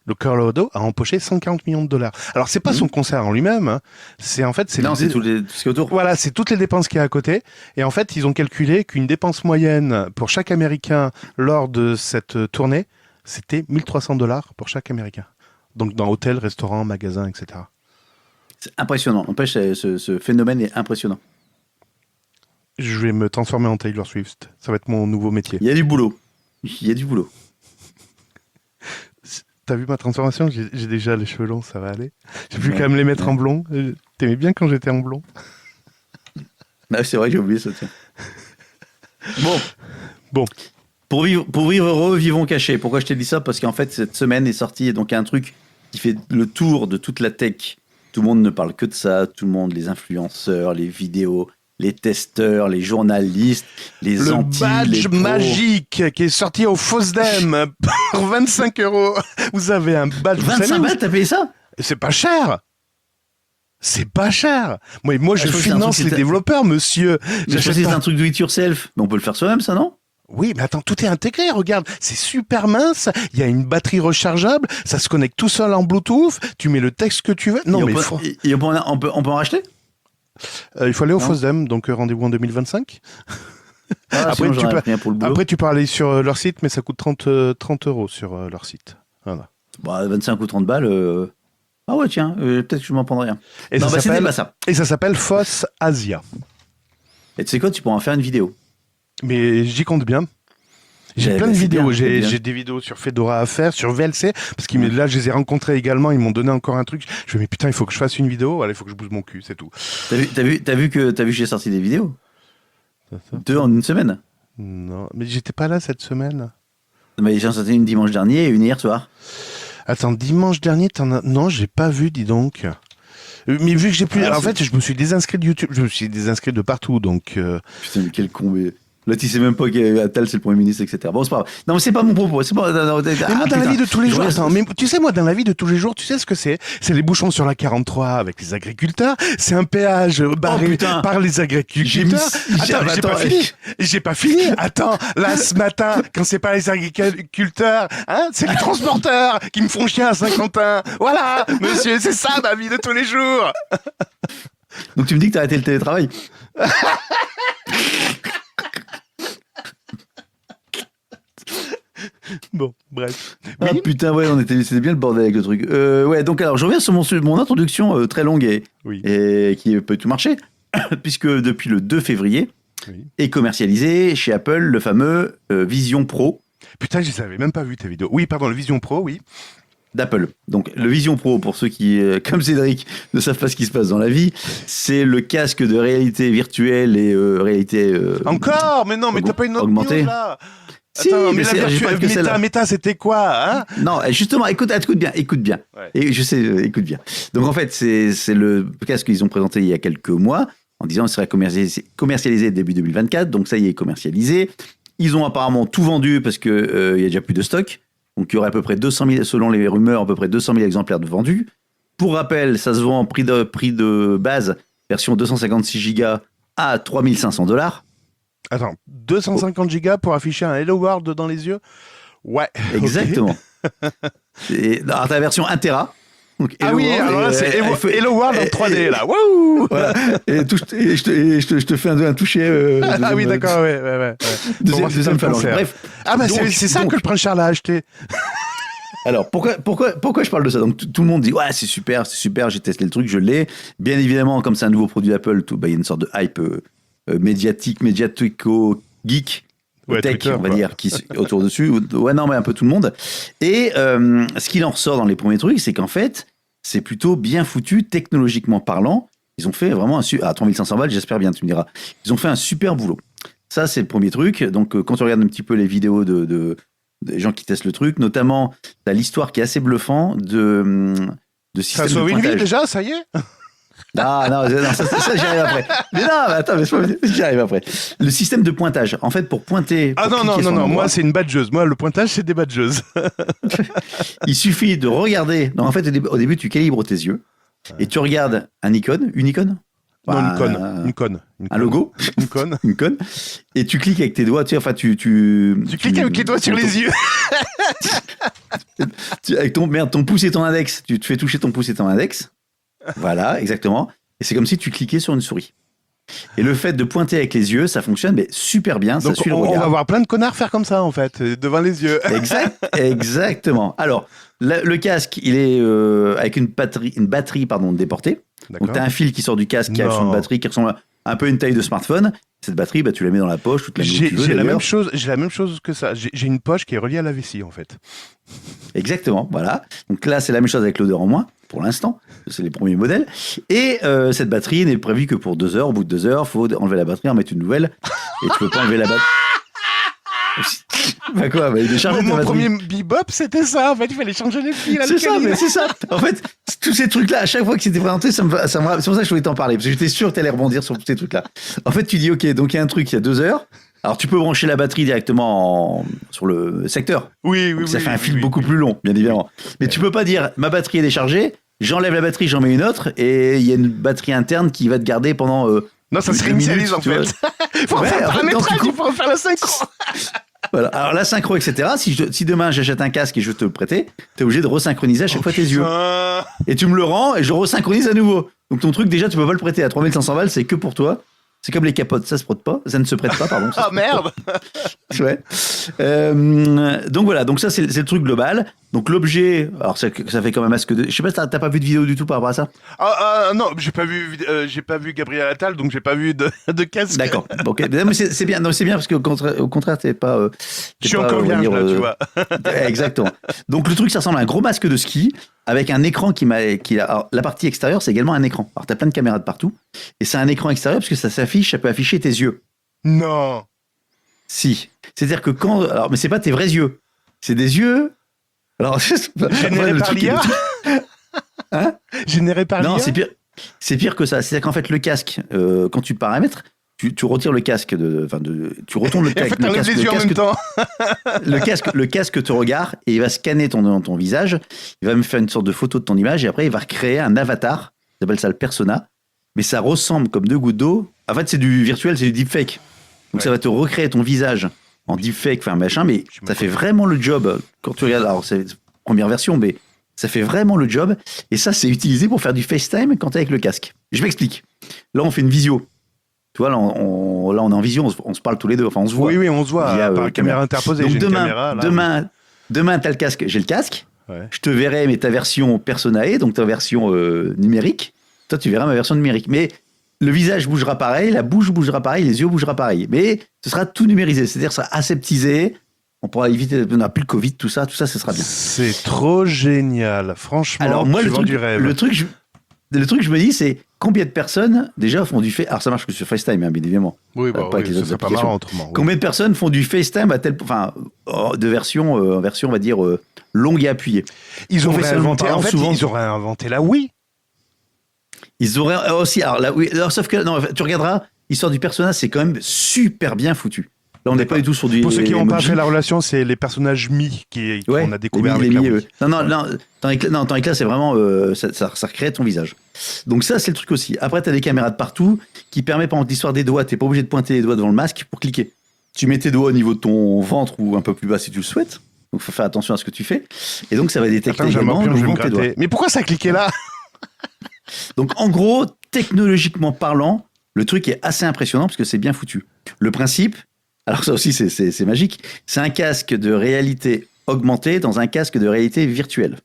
Le Colorado a empoché 140 millions de dollars. Alors, c'est pas son concert en lui-même. Hein. C'est tout ce qui est autour. Voilà, c'est toutes les dépenses qu'il y a à côté. Et en fait, ils ont calculé qu'une dépense moyenne pour chaque Américain lors de cette tournée, c'était 1300 dollars pour chaque Américain. Donc, dans hôtel, restaurant, magasin, etc. C'est impressionnant. N'empêche, ce phénomène est impressionnant. Je vais me transformer en Taylor Swift. Ça va être mon nouveau métier. Il y a du boulot. T'as vu ma transformation? J'ai déjà les cheveux longs, ça va aller. J'ai plus qu'à me les mettre en blond. T'aimais bien quand j'étais en blond? Ah, c'est vrai que j'ai oublié ça, tiens. Bon. Pour vivre heureux, vivons cachés. Pourquoi je t'ai dit ça? Parce qu'en fait, cette semaine est sorti donc un truc qui fait le tour de toute la tech. Tout le monde ne parle que de ça. Tout le monde, les influenceurs, les vidéos, les testeurs, les journalistes, les anti, les pros. Le badge magique qui est sorti au FOSDEM pour 25 €. Vous avez un badge. 25 balles, t'as payé ça? C'est pas cher. C'est pas cher. Moi je finance les développeurs, monsieur. C'est un truc do it yourself. Mais on peut le faire soi-même, ça, non? Oui, mais attends, tout est intégré, regarde, c'est super mince, il y a une batterie rechargeable, ça se connecte tout seul en Bluetooth, tu mets le texte que tu veux. Non, mais on peut en racheter? Il faut aller au FOSDEM, donc rendez-vous en 2025. Après, tu peux aller sur leur site, mais ça coûte 30 € sur leur site. Voilà. 25 ou 30 balles. Ah ouais, tiens, peut-être que je m'en prendrai un. C'était pas ça. Et ça s'appelle FOSS Asia. Et tu sais quoi, tu pourras en faire une vidéo. Mais j'y compte bien. J'ai plein de vidéos. J'ai des vidéos sur Fedora à faire, sur VLC, parce que là, je les ai rencontrés également. Ils m'ont donné encore un truc. Je me dis, mais putain, il faut que je fasse une vidéo. Voilà, il faut que je bouge mon cul, c'est tout. T'as vu que j'ai sorti des vidéos? 2 en une semaine? Non, mais j'étais pas là cette semaine. Mais j'en sorti une dimanche dernier et une hier soir. Attends, dimanche dernier, t'en as... Non, j'ai pas vu, dis donc. Mais vu que j'ai plus... En fait, je me suis désinscrit de YouTube. Je me suis désinscrit de partout, donc... Putain, mais quel con... Là, tu sais même pas qu'Attal, c'est le Premier ministre, etc. Bon, c'est pas grave. Non, mais c'est pas mon propos. C'est pas... Mais moi, dans la vie de tous les jours... Attends, mais tu sais, moi, dans la vie de tous les jours, tu sais ce que c'est? C'est les bouchons sur la 43 avec les agriculteurs. C'est un péage barré par les agriculteurs. Attends, j'ai pas fini. Attends, là, ce matin, quand c'est pas les agriculteurs, hein, c'est les transporteurs qui me font chier à Saint-Quentin. Voilà, monsieur, c'est ça, ma vie de tous les jours. Donc tu me dis que t'as arrêté le télétravail? Bon, bref. Ah Oui. putain, ouais, c'était bien le bordel avec le truc. Ouais, donc alors je reviens sur mon introduction très longue Oui. et qui peut tout marcher, puisque depuis le 2 février Oui. est commercialisé chez Apple le fameux Vision Pro Putain, je les avais même pas vu tes vidéos. Oui, pardon, le Vision Pro, oui. d'Apple. Donc le Vision Pro, pour ceux qui, comme Cédric, ne savent pas ce qui se passe dans la vie, c'est le casque de réalité virtuelle et réalité... Encore? Mais non, mais t'as pas une autre augmenté. news là? Si, Attends, mais mais la j'ai pas que celle-là. méta, c'était quoi, hein? Non, justement, écoute bien. Ouais. Et je sais, écoute bien. Donc en fait, c'est le casque qu'ils ont présenté il y a quelques mois en disant qu'il serait commercialisé début 2024. Donc ça y est, commercialisé. Ils ont apparemment tout vendu parce que il y a déjà plus de stock. Donc il y aurait à peu près 200 000, selon les rumeurs, à peu près 200 000 exemplaires de vendus. Pour rappel, ça se vend en prix de base, version 256 Go à $3 500. Attends, 250 gigas pour afficher un Hello World dans les yeux? Ouais. Exactement. Et, alors t'as la version 1 Tera. Donc, Ah Hello oui, World, alors là, c'est elle fait- Hello World en 3D, là. Wouh! Voilà. Et je te fais un toucher. Ah oui, d'accord, ouais. Pour voir si Deuxième t'as le phalange. cancer. Bref. Ah bah Donc- c'est ça donc- que le prince Charles a acheté. Alors, pourquoi je parle de ça? Donc, tout le monde dit, ouais, c'est super, j'ai testé le truc, je l'ai. Bien évidemment, comme c'est un nouveau produit d'Apple, il y a une sorte de hype médiatico-geek, Ouais, tech, Twitter, on va quoi. dire, qui autour dessus. Ouais, non, mais un peu tout le monde. Et ce qu'il en ressort dans les premiers trucs, c'est qu'en fait, c'est plutôt bien foutu, technologiquement parlant. Ils ont fait vraiment à 3500 balles, j'espère bien, tu me diras. Ils ont fait un super boulot. Ça, c'est le premier truc. Donc, quand tu regardes un petit peu les vidéos des gens qui testent le truc, notamment, t'as l'histoire qui est assez bluffant de Ça système de sauve une vie pointage. déjà, ça y est? Non, ça, j'y arrive après. Mais non, mais attends, j'y arrive après. Le système de pointage, en fait, pour pointer. Ah pour non, cliquer sur un endroit, moi c'est une badgeuse. Moi le pointage c'est des badgeuses. il suffit de regarder. Donc, en fait, au début, tu calibres tes yeux et tu regardes une icône, Non, une conne. un logo, Une conne. une conne, et tu cliques avec tes doigts. Tu sais, enfin, tu cliques avec les doigts sur les yeux. Avec ton pouce et ton index, tu te fais toucher ton pouce et ton index. Voilà, exactement. Et c'est comme si tu cliquais sur une souris. Et le fait de pointer avec les yeux, ça fonctionne mais super bien. Donc ça suit le on regard. va voir plein de connards faire comme ça en fait, devant les yeux. Exactement. Alors, le casque, il est avec une batterie déportée. Donc, tu as un fil qui sort du casque qui a Non. une batterie qui ressemble un peu à une taille de smartphone. Cette batterie, tu la mets dans la poche, toute la nuit où tu veux. J'ai la d'ailleurs. même chose que ça. J'ai une poche qui est reliée à la vessie en fait. Exactement, voilà. Donc là, c'est la même chose avec l'odeur en moins, pour l'instant. C'est les premiers modèles. Et cette batterie n'est prévue que pour 2 heures. Au bout de 2 heures, il faut enlever la batterie, en mettre une nouvelle. Et tu peux pas enlever la batterie. Bah quoi, il décharge ta Mon batterie. premier bebop c'était ça en fait, il fallait changer les fils. C'est ça, mais c'est ça. En fait, tous ces trucs-là, à chaque fois que c'était présenté, c'est pour ça que je voulais t'en parler, parce que j'étais sûr que tu allais rebondir sur tous ces trucs-là. En fait, tu dis, ok, donc il y a un truc, il y a 2 heures. Alors, tu peux brancher la batterie directement sur le secteur. Oui, Donc, ça fait un fil beaucoup plus long, bien évidemment. Mais tu peux pas dire, ma batterie est déchargée, j'enlève la batterie, j'en mets une autre, et il y a une batterie interne qui va te garder pendant. Non, ça se 2 minutes, réinitialise en tu vois. fait. Faut Ouais, faire en fait, non, paramétrage, tu il faut refaire la synchro. Voilà. Alors, la synchro, etc. Si demain j'achète un casque et je veux te le prêter, t'es obligé de resynchroniser à chaque fois tes yeux. Putain. Et tu me le rends et je resynchronise à nouveau. Donc ton truc, déjà, tu peux pas le prêter à 3500 balles, c'est que pour toi. C'est comme les capotes, ça ne se prête pas, pardon. ça Ah se prête merde. pas. Ouais. Donc voilà, donc ça c'est le truc global. Donc l'objet, alors ça fait quand même masque de. Je sais pas si t'as pas vu de vidéo du tout par rapport à ça. Non, j'ai pas vu Gabriel Attal, donc j'ai pas vu de casque. D'accord. Ok. Mais c'est bien. Non, c'est bien parce qu'au contraire, t'es pas. Je suis encore vierge là, tu vois. Exactement. Donc le truc, ça ressemble à un gros masque de ski avec un écran alors, la partie extérieure, c'est également un écran. Alors t'as plein de caméras de partout et c'est un écran extérieur parce que ça peut afficher tes yeux. Non. Si. C'est-à-dire que alors, mais c'est pas tes vrais yeux. C'est des yeux. Alors, Généré par l'IA. Hein? Généré par l'IA. Non, c'est pire. C'est pire que ça. C'est-à-dire qu'en fait, le casque, quand tu paramètres, tu retires le casque tu retournes le Et en fait, casque. t'enlèves les yeux en même temps. Le casque te regarde et il va scanner ton visage. Il va me faire une sorte de photo de ton image et après, il va recréer un avatar. Il appelle ça le persona. Mais ça ressemble comme 2 gouttes d'eau. En fait, c'est du virtuel, c'est du deepfake. Donc, Ouais. ça va te recréer ton visage en deepfake, enfin machin, mais ça fait vraiment le job. Quand tu regardes, alors c'est la première version, mais Ça fait vraiment le job. Et ça, c'est utilisé pour faire du FaceTime quand t'es avec le casque. Je m'explique. Là, on fait une visio. Tu vois, là, on est en visio, on se parle tous les deux. Enfin, on se voit. Oui, on se voit via, par caméra interposée. Donc J'ai une caméra, là. demain, t'as le casque, j'ai le casque. Ouais. Je te verrai, mais ta version Personae, donc ta version numérique. Toi, tu verras ma version numérique. Mais le visage bougera pareil, la bouche bougera pareil, les yeux bougera pareil. Mais ce sera tout numérisé, c'est-à-dire ça sera aseptisé. On pourra éviter, on n'a plus le Covid, tout ça, ce sera bien. C'est trop génial. Franchement, Alors moi, tu le vends truc, du rêve. le truc, je me dis, c'est combien de personnes déjà font du FaceTime. Alors ça marche que sur FaceTime, hein, bien évidemment. Oui, pas avec les autres c'est pas applications. marrant autrement. Oui. Combien de personnes font du FaceTime à tel, enfin, de version, en version, on va dire longue et appuyée. Ils ont Professionnellement réinventé, en parlant, fait, souvent- ils ont réinventé la Wii. Ils auraient aussi, alors là, oui, alors, sauf que non, tu regarderas, l'histoire du personnage, c'est quand même super bien foutu. Là, on n'est pas du tout sur du. Pour ceux qui n'ont pas emoji. fait la relation, c'est les personnages qu'on Ouais, a découvert les avec la mi, Wii. Non, tandis que là, c'est vraiment, ça recrée ton visage. Donc ça, c'est le truc aussi. Après, tu as des caméras de partout qui permettent, par exemple, l'histoire des doigts, tu n'es pas obligé de pointer les doigts devant le masque pour cliquer. Tu mets tes doigts au niveau de ton ventre ou un peu plus bas si tu le souhaites. Donc, il faut faire attention à ce que tu fais. Et donc, ça va détecter Attends, également je le vais me mouvement de tes doigts. gratter. Mais pourquoi ça a cliqué là? Donc, en gros, technologiquement parlant, le truc est assez impressionnant parce que c'est bien foutu. Le principe, alors ça aussi, c'est magique, c'est un casque de réalité augmentée dans un casque de réalité virtuelle.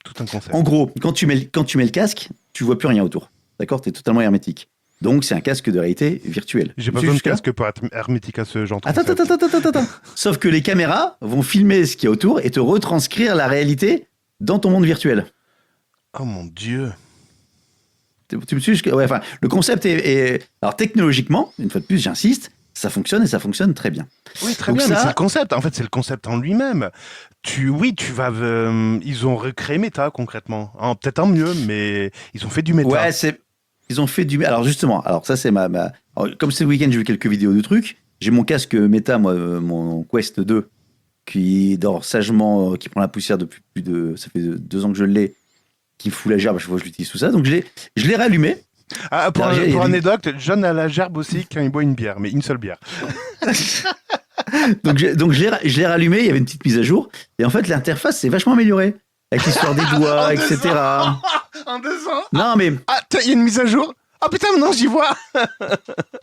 Tout un concept. En gros, quand tu mets le casque, tu vois plus rien autour. D'accord? Tu es totalement hermétique. Donc, c'est un casque de réalité virtuelle. J'ai pas Tu besoin de jusque-là casque pour être hermétique à ce genre de Attends. Sauf que les caméras vont filmer ce qu'il y a autour et te retranscrire la réalité dans ton monde virtuel. Oh mon Dieu. Tu me suis jusque... Ouais, enfin, le concept est... Alors, technologiquement, une fois de plus, j'insiste, ça fonctionne et ça fonctionne très bien. Oui, très Donc bien, ça- mais c'est le concept. En fait, c'est le concept en lui-même. Tu vas. Ils ont recréé Meta concrètement. Peut-être en mieux, mais ils ont fait du Meta. Ouais, ils ont fait du... Alors, justement, alors ça, c'est Alors, comme c'est le week-end, j'ai vu quelques vidéos de trucs. J'ai mon casque Meta, moi, mon Quest 2, qui dort sagement, qui prend la poussière depuis plus de... Ça fait 2 ans que je l'ai, qui me fout la gerbe, je vois que je l'utilise tout ça. Donc, je l'ai rallumé. Ah, pour Alors, il y a anecdote, John a la gerbe aussi quand il boit une bière, mais une seule bière. Donc je l'ai rallumé, il y avait une petite mise à jour. Et en fait, l'interface s'est vachement améliorée. Avec l'histoire des doigts, etc. En 2 ans. Non, mais, Ah, tiens, il y a une mise à jour. Ah putain, maintenant j'y vois.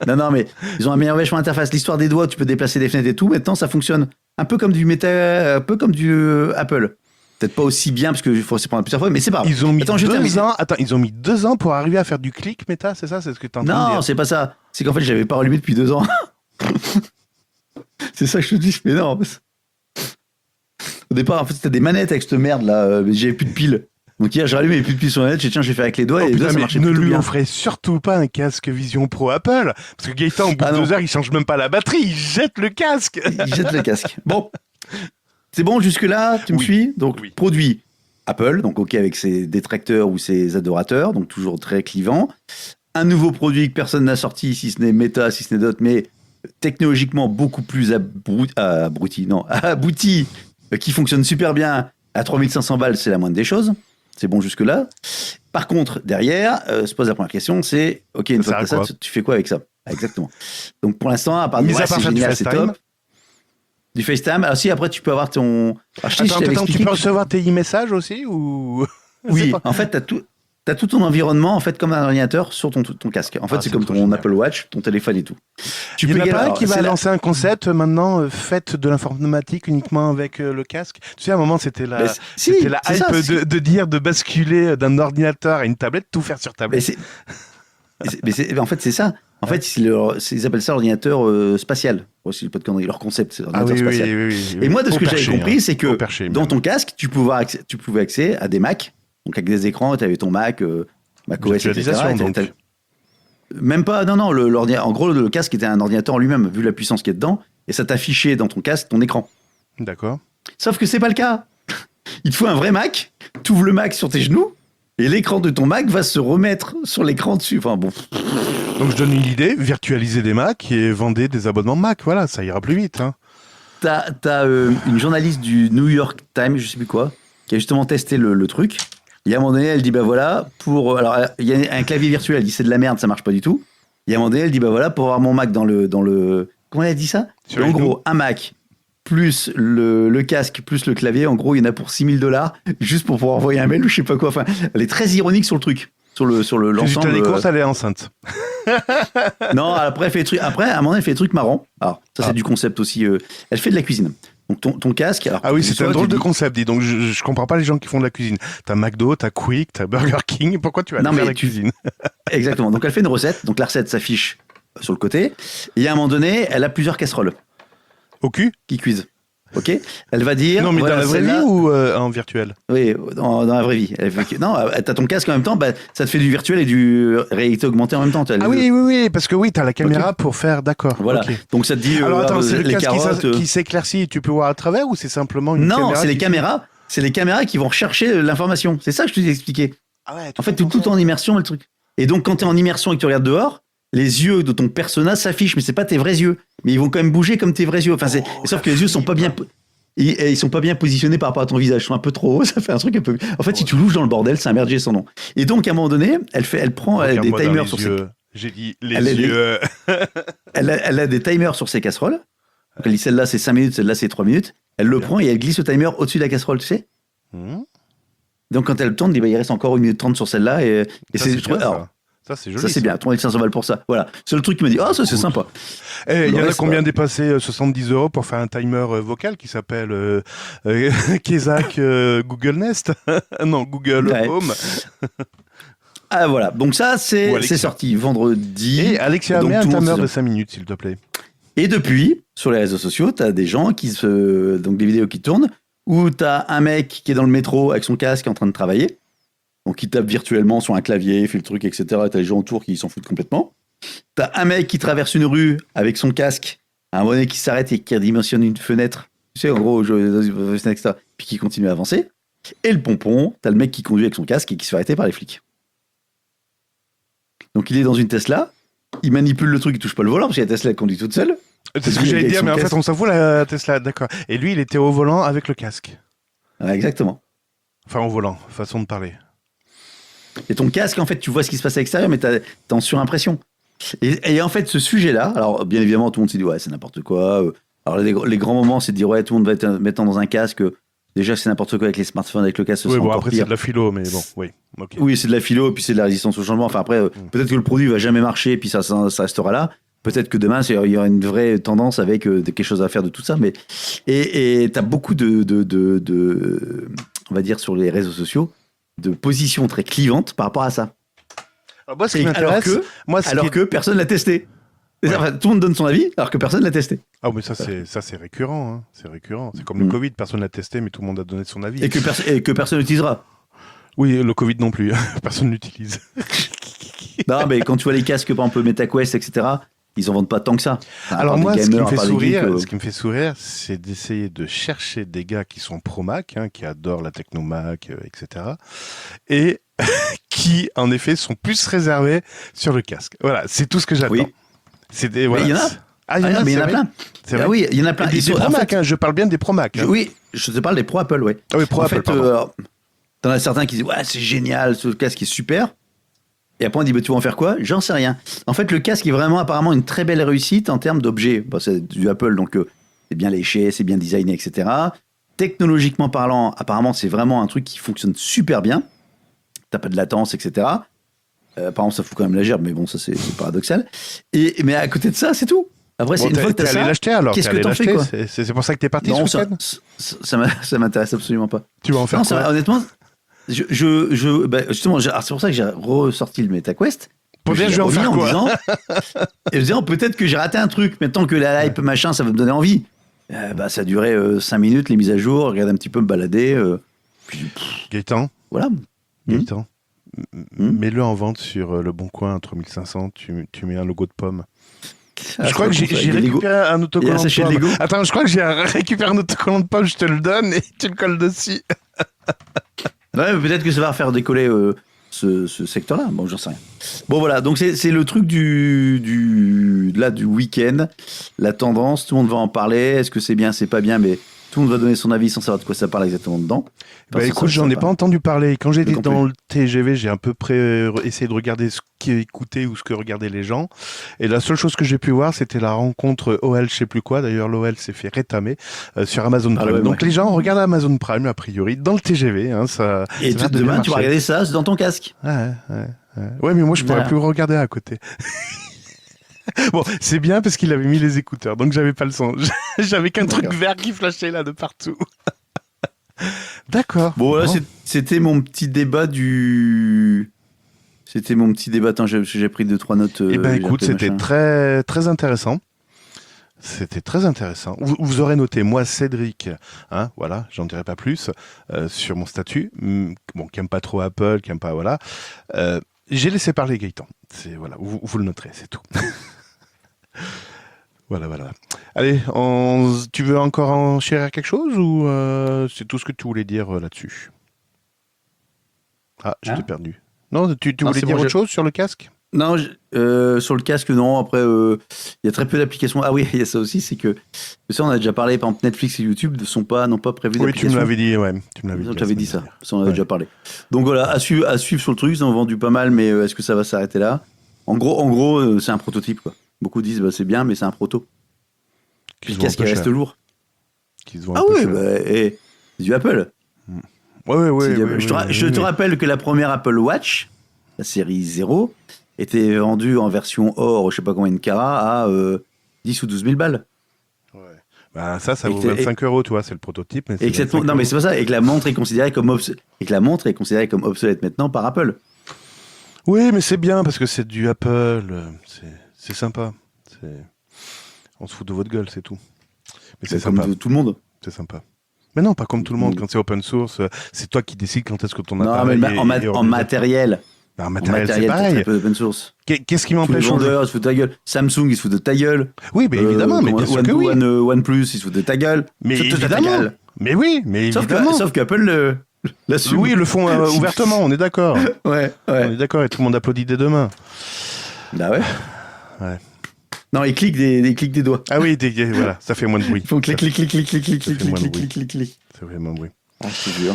non, mais ils ont amélioré vachement l'interface. L'histoire des doigts, tu peux déplacer des fenêtres et tout. Maintenant, ça fonctionne un peu comme du Meta, un peu comme du Apple. Peut-être pas aussi bien parce qu'il faut s'y prendre plusieurs fois, mais c'est pas grave. Ils ont mis Attends, je termine. 2 ans. Attends, ils ont mis 2 ans pour arriver à faire du clic Meta, c'est ça? C'est ce que t'es en train de Non, dire? c'est pas ça. C'est qu'en fait, je l'avais pas rallumé depuis 2 ans. C'est ça que je te dis, mais non. Au départ, en fait, c'était des manettes avec cette merde là, mais j'avais plus de piles. Donc hier, j'ai rallumé, il n'y avait plus de piles sur la manette, j'ai dit, tiens, j'ai fait avec les doigts Oh, et les putain, doigts, ça mais marchait ne plutôt lui bien. offrez surtout pas un casque Vision Pro Apple, parce que Gaëtan, au bout Ah de non. 2 heures, il change même pas la batterie, il jette le casque. Il jette le casque. Bon, c'est bon jusque-là, tu me Oui. suis? Donc, Oui. produit Apple, donc ok avec ses détracteurs ou ses adorateurs, donc toujours très clivant. Un nouveau produit que personne n'a sorti, si ce n'est Meta, si ce n'est d'autres, mais technologiquement beaucoup plus abouti, qui fonctionne super bien. À 3500 balles, c'est la moindre des choses. C'est bon jusque-là. Par contre, derrière, se pose la première question, c'est, ok, une Ça fois que sert à t'as ça, tu fais quoi avec ça? Exactement. Donc pour l'instant, à part Mis dire, à ouais, part c'est faire du génial, c'est FaceTime. top. Du FaceTime. Alors si, après, tu peux avoir ton... Alors, je sais, je Attends, t'avais tu expliqué peux que- recevoir tes e-messages aussi ou... Je sais Oui, pas. en fait, t'as tout ton environnement, en fait, comme un ordinateur sur ton casque. En fait, Ah, c'est c'est comme trop ton génial. Apple Watch, ton téléphone et tout. Tu Il y en a y pas aller- un qui alors, va c'est là- lancer un concept maintenant, faites de l'informatique uniquement avec le casque. Tu sais, à un moment, c'était la, Mais si, c'était la c'est hype ça, de dire de basculer d'un ordinateur à une tablette, tout faire sur Mais tablette. en fait, c'est ça. En fait, ils appellent ça l'ordinateur spatial. Aussi, pas de conneries. Leur concept, c'est Ah l'ordinateur oui, spatial. oui. Et moi, de ce Au que j'avais perché, compris, hein. c'est que Au perché, dans même. ton casque, tu pouvais accéder à des Mac, donc avec des écrans, tu avais ton Mac, Mac OS, etc. Virtualisation, Et donc. Même pas, non, en gros, le casque était un ordinateur en lui-même, vu la puissance qu'il y a dedans, et ça t'affichait dans ton casque ton écran. D'accord. Sauf que c'est pas le cas. Il te faut un vrai Mac, tu ouvres le Mac sur tes genoux, et l'écran de ton Mac va se remettre sur l'écran dessus. Enfin bon. Donc je donne une idée, virtualiser des Mac et vendez des abonnements Mac, voilà, ça ira plus vite. Hein. T'as une journaliste du New York Times, je sais plus quoi, qui a justement testé le truc. Et à un moment donné, elle dit, bah voilà, alors il y a un clavier virtuel, elle dit, c'est de la merde, ça marche pas du tout. Et à un moment donné, elle dit, bah voilà, pour avoir mon Mac dans le comment elle a dit ça? Sur Et en les gros, un Mac plus le casque, plus le clavier. En gros, il y en a pour $6 000, juste pour pouvoir envoyer un mail ou je sais pas quoi. Enfin, elle est très ironique sur le truc, sur l'ensemble. Résultat des courses, elle est enceinte. Non, après, elle fait des trucs. Après, à un moment, elle fait des trucs marrants. Alors, ça, c'est du concept aussi. Elle fait de la cuisine. Donc, ton casque. Alors, Ah oui, c'est un drôle de dit- concept, dis. Donc, je comprends pas les gens qui font de la cuisine. T'as McDo, t'as Quick, t'as Burger King. Pourquoi tu vas Non, faire mais la cuisine? Exactement. Donc, elle fait une recette. Donc, la recette s'affiche sur le côté. Et à un moment donné, elle a plusieurs casseroles Au cul? qui cuisent. Ok. Elle va dire. Non, mais voilà, dans la vraie vie celle-là- ou en virtuel? Oui, dans la vraie vie. Non, t'as ton casque en même temps, bah, ça te fait du virtuel et du réalité augmentée en même temps. Ah oui, oui, oui, parce que oui, t'as la caméra pour faire, d'accord. Voilà. ok. Donc ça te dit Alors attends, c'est le les casque carottes. qui s'éclaircit et tu peux voir à travers ou c'est simplement une caméra Non, c'est les qui- caméras. C'est les caméras qui vont rechercher l'information. C'est ça que je te ai expliqué. Ah ouais, En fait, tout en immersion, le truc. Et donc, quand t'es en immersion et que tu regardes dehors, les yeux de ton personnage s'affichent, mais c'est pas tes vrais yeux. Mais ils vont quand même bouger comme tes vrais yeux. Enfin, sauf que les yeux sont pas bien. Ils sont pas bien positionnés par rapport à ton visage. Ils sont un peu trop hauts. Ça fait un truc un peu. En fait, si tu louches dans le bordel, c'est un merdier sans nom. Et donc, à un moment donné, elle prend des Regarde-moi dans timers les sur ses. yeux. J'ai dit les Elle a des- yeux. Elle a des timers sur ses casseroles. Donc, elle dit celle-là c'est 5 minutes, celle-là c'est 3 minutes. Elle le prend et elle glisse le timer au-dessus de la casserole, tu sais. Hmm. Donc quand elle tourne, il reste encore 1 minute 30 sur celle-là. Et Ça, c'est, c'est je trouve- bien, alors, ça. Ça, c'est joli. ça c'est bien, 3500 balles pour ça. Voilà. C'est le truc qui m'a dit, ah ça c'est sympa. Eh, il y Le en a reste, combien ouais. dépassé 70 € pour faire un timer vocal qui s'appelle Kezak Google Nest? Non, Google Ouais. Home. Ah voilà, donc ça Ou c'est Alexa. sorti vendredi. Et Alexia, Donc, mets un tout le monde timer se- de 5 minutes, s'il te plaît. Et depuis, sur les réseaux sociaux, t'as des gens donc des vidéos qui tournent, où t'as un mec qui est dans le métro avec son casque en train de travailler, donc il tape virtuellement sur un clavier, il fait le truc, etc. Et t'as les gens autour qui s'en foutent complètement. T'as un mec qui traverse une rue avec son casque, un bonnet qui s'arrête et qui redimensionne une fenêtre, tu sais, en gros, etc. Puis qui continue à avancer. Et le pompon, t'as le mec qui conduit avec son casque et qui se fait arrêter par les flics. Donc il est dans une Tesla, il manipule le truc, il touche pas le volant parce que la Tesla elle conduit toute seule. C'est ce que Lui, j'allais avec dire, son mais en fait, casque. on s'en fout la Tesla, d'accord. Et lui, il était au volant avec le casque. Ouais, exactement. Enfin, au volant, façon de parler. Et ton casque, en fait, tu vois ce qui se passe à l'extérieur, mais t'es en surimpression. Et en fait, ce sujet-là, alors bien évidemment, tout le monde s'est dit, ouais, c'est n'importe quoi. Alors les grands moments, c'est de dire, ouais, tout le monde va être mettant dans un casque. Déjà, c'est n'importe quoi avec les smartphones, avec le casque, ce Oui, sera bon, encore après, c'est pire. de la philo, mais bon, oui. ok. Oui, c'est de la philo, puis c'est de la résistance au changement. Enfin, après, peut-être que le produit va jamais marcher, puis ça restera là. Peut-être que demain, il y aura une vraie tendance avec quelque chose à faire de tout ça. Mais et t'as beaucoup de, on va dire, sur les réseaux sociaux, de positions très clivantes par rapport à ça. Alors, moi, ce qui Alors m'intéresse, moi, ce qui est- que personne l'a testé. Ouais. Enfin, tout le monde donne son avis, alors que personne l'a testé. Ah, mais ça, c'est récurrent, hein. C'est récurrent. C'est comme le Mm. Covid, personne l'a testé, mais tout le monde a donné son avis. Et que personne n'utilisera. Oui, le Covid non plus. Personne l'utilise. Non, mais quand tu vois les casques, par exemple, MetaQuest, etc., ils en vendent pas tant que ça. Enfin, à Alors part moi, des ce qui gamers, me à fait part des sourire, geeks, ce qui me fait sourire, c'est d'essayer de chercher des gars qui sont pro Mac, hein, qui adorent la techno Mac, etc. Et qui, en effet, sont plus réservés sur le casque. Voilà, c'est tout ce que j'attends. Oui. C'est des, voilà. il y en a. Ah, il y en Ah, a, mais il y en a c'est vrai. plein. C'est Ah vrai. oui, il y en a plein. Des Ils sont- pro en Mac, fait, hein, je parle bien des pro Mac. Hein. oui, je te parle des pro Apple, ouais. Ah oui, pro En Apple, fait, pardon. t'en as certains qui disent, ouais, c'est génial, ce casque est super. Et après, on dit, bah, tu vas en faire quoi? J'en sais rien. En fait, le casque est vraiment apparemment une très belle réussite en termes d'objets. Bon, c'est du Apple, donc c'est bien léché, c'est bien designé, etc. Technologiquement parlant, apparemment, c'est vraiment un truc qui fonctionne super bien. T'as pas de latence, etc. Apparemment, ça fout quand même la gerbe, mais bon, ça, c'est paradoxal. Mais à côté de ça, c'est tout. Après, c'est Bon, une fois que t'es t'as allé ça, l'acheter alors. qu'est-ce t'es que allé t'en fais, l'acheter, quoi? c'est pour ça que t'es parti non, ce week-end. ça m'intéresse absolument pas. Tu vas en faire Non, quoi honnêtement, bah, justement, alors c'est pour ça que j'ai ressorti le MetaQuest. Pour dire, J'ai je vais en remis faire quoi disant, et en disant, peut-être que j'ai raté un truc. Maintenant que la hype, machin, ça va me donner envie. Bah, ça a duré 5 minutes, les mises à jour, regarde un petit peu me balader. Puis, Gaëtan, voilà. Gaëtan, mets-le en vente sur Le Bon Coin à 3500, tu mets un logo de pomme. Je crois que j'ai récupéré un autocollant de sachet de pomme. Lego. Attends, je crois que j'ai récupéré un autocollant de pomme, je te le donne et tu le colles dessus. Ouais, mais peut-être que ça va faire décoller ce secteur-là. Bon, j'en sais rien. Bon, voilà. Donc, c'est le truc du week-end. La tendance, tout le monde va en parler. Est-ce que c'est bien, c'est pas bien? Mais Tout le monde va donner son avis sans savoir de quoi ça parle exactement dedans. Bah Enfin, écoute, ça j'en ai parle. pas entendu parler. Quand j'étais Non plus. dans le TGV, j'ai un peu près essayé de regarder ce qui écoutait ou ce que regardaient les gens. Et la seule chose que j'ai pu voir, c'était la rencontre OL, je sais plus quoi. D'ailleurs, l'OL s'est fait rétamer sur Amazon Ah Prime. ouais, Donc ouais. les gens regardent Amazon Prime, a priori, dans le TGV. Hein, ça, Et ça a l'air de bien demain, tu vas marcher. regarder ça dans ton casque. Ouais, mais moi, je pourrais Voilà. plus regarder à côté. Bon, c'est bien parce qu'il avait mis les écouteurs, donc j'avais pas le son. J'avais qu'un truc D'accord. vert qui flashait là de partout. D'accord. Bon, voilà, c'était mon petit débat du. C'était mon petit débat. Attends, j'ai pris 2-3 notes. Eh ben j'ai écoute, appelé c'était machin. très très intéressant. C'était très intéressant. Vous aurez noté, moi, Cédric, hein, voilà, j'en dirai pas plus, sur mon statut. Bon, qui aime pas trop Apple, qui aime pas, voilà. J'ai laissé parler Gaëtan. C'est, voilà, vous le noterez, c'est tout. Voilà. Allez, tu veux encore en chérir quelque chose ou c'est tout ce que tu voulais dire là-dessus? Ah, je t'ai Hein perdu. Non, tu Non, voulais c'est dire bon, autre chose sur le casque? Non, sur le casque, non. Après, il y a très peu d'applications. Ah oui, il y a ça aussi, c'est que ça, on a déjà parlé. Par exemple, Netflix et YouTube n'ont pas prévu Oui, d'application. tu me l'avais dit, ouais. Tu me l'avais dit. J'avais dit ça. Ça, on en avait Ouais. déjà parlé. Donc voilà, à suivre sur le truc. Ils en ont vendu pas mal, mais est-ce que ça va s'arrêter là? En gros, c'est un prototype, quoi. Beaucoup disent, bah, c'est bien, mais c'est un proto. Qui Le se vend un casque peu il reste cher. lourd. Qui se vend Ah un peu oui, cher. bah, c'est du Apple. Ouais. C'est du Apple. Je te rappelle que la première Apple Watch, la série 0, était vendue en version or, je sais pas combien de carats, à 10 ou 12 000 balles. Ouais. Bah, ça Et vaut que- 25 euros, tu vois, c'est le prototype. Mais Et que cette montre- non, mais c'est pas ça. Et que la montre est considérée comme obsolète maintenant par Apple. Oui, mais c'est bien parce que c'est du Apple. C'est sympa. On se fout de votre gueule, c'est tout. Mais c'est Comme sympa. tout le monde. C'est sympa. Mais non, pas comme tout le monde. Mm. Quand c'est open source, c'est toi qui décides quand est-ce que ton Non, appareil mais est en matériel. Bah, en En matériel, c'est matériel, t'as pareil. très peu d'open source. Qu'est-ce qui Tous les m'empêche aujourd'hui? vendeurs, ils se foutent de ta gueule. Samsung, ils se foutent de ta gueule. Oui, mais évidemment, mais bien sûr que oui. OnePlus, ils se foutent de ta guelle. Mais Se foutent de ta évidemment. gueule. Mais oui, mais évidemment. Sauf qu'Apple l'assume. Oui, ils le font ouvertement, on est d'accord. Ouais. On est d'accord et tout le monde applaudit dès demain. Bah ouais. Ouais. Non, ils cliquent des doigts. Ah oui, voilà, ça fait moins de bruit. Ils font clic. Ça fait moins de bruit. clic. Ça fait moins de bruit. Ah, je te jure.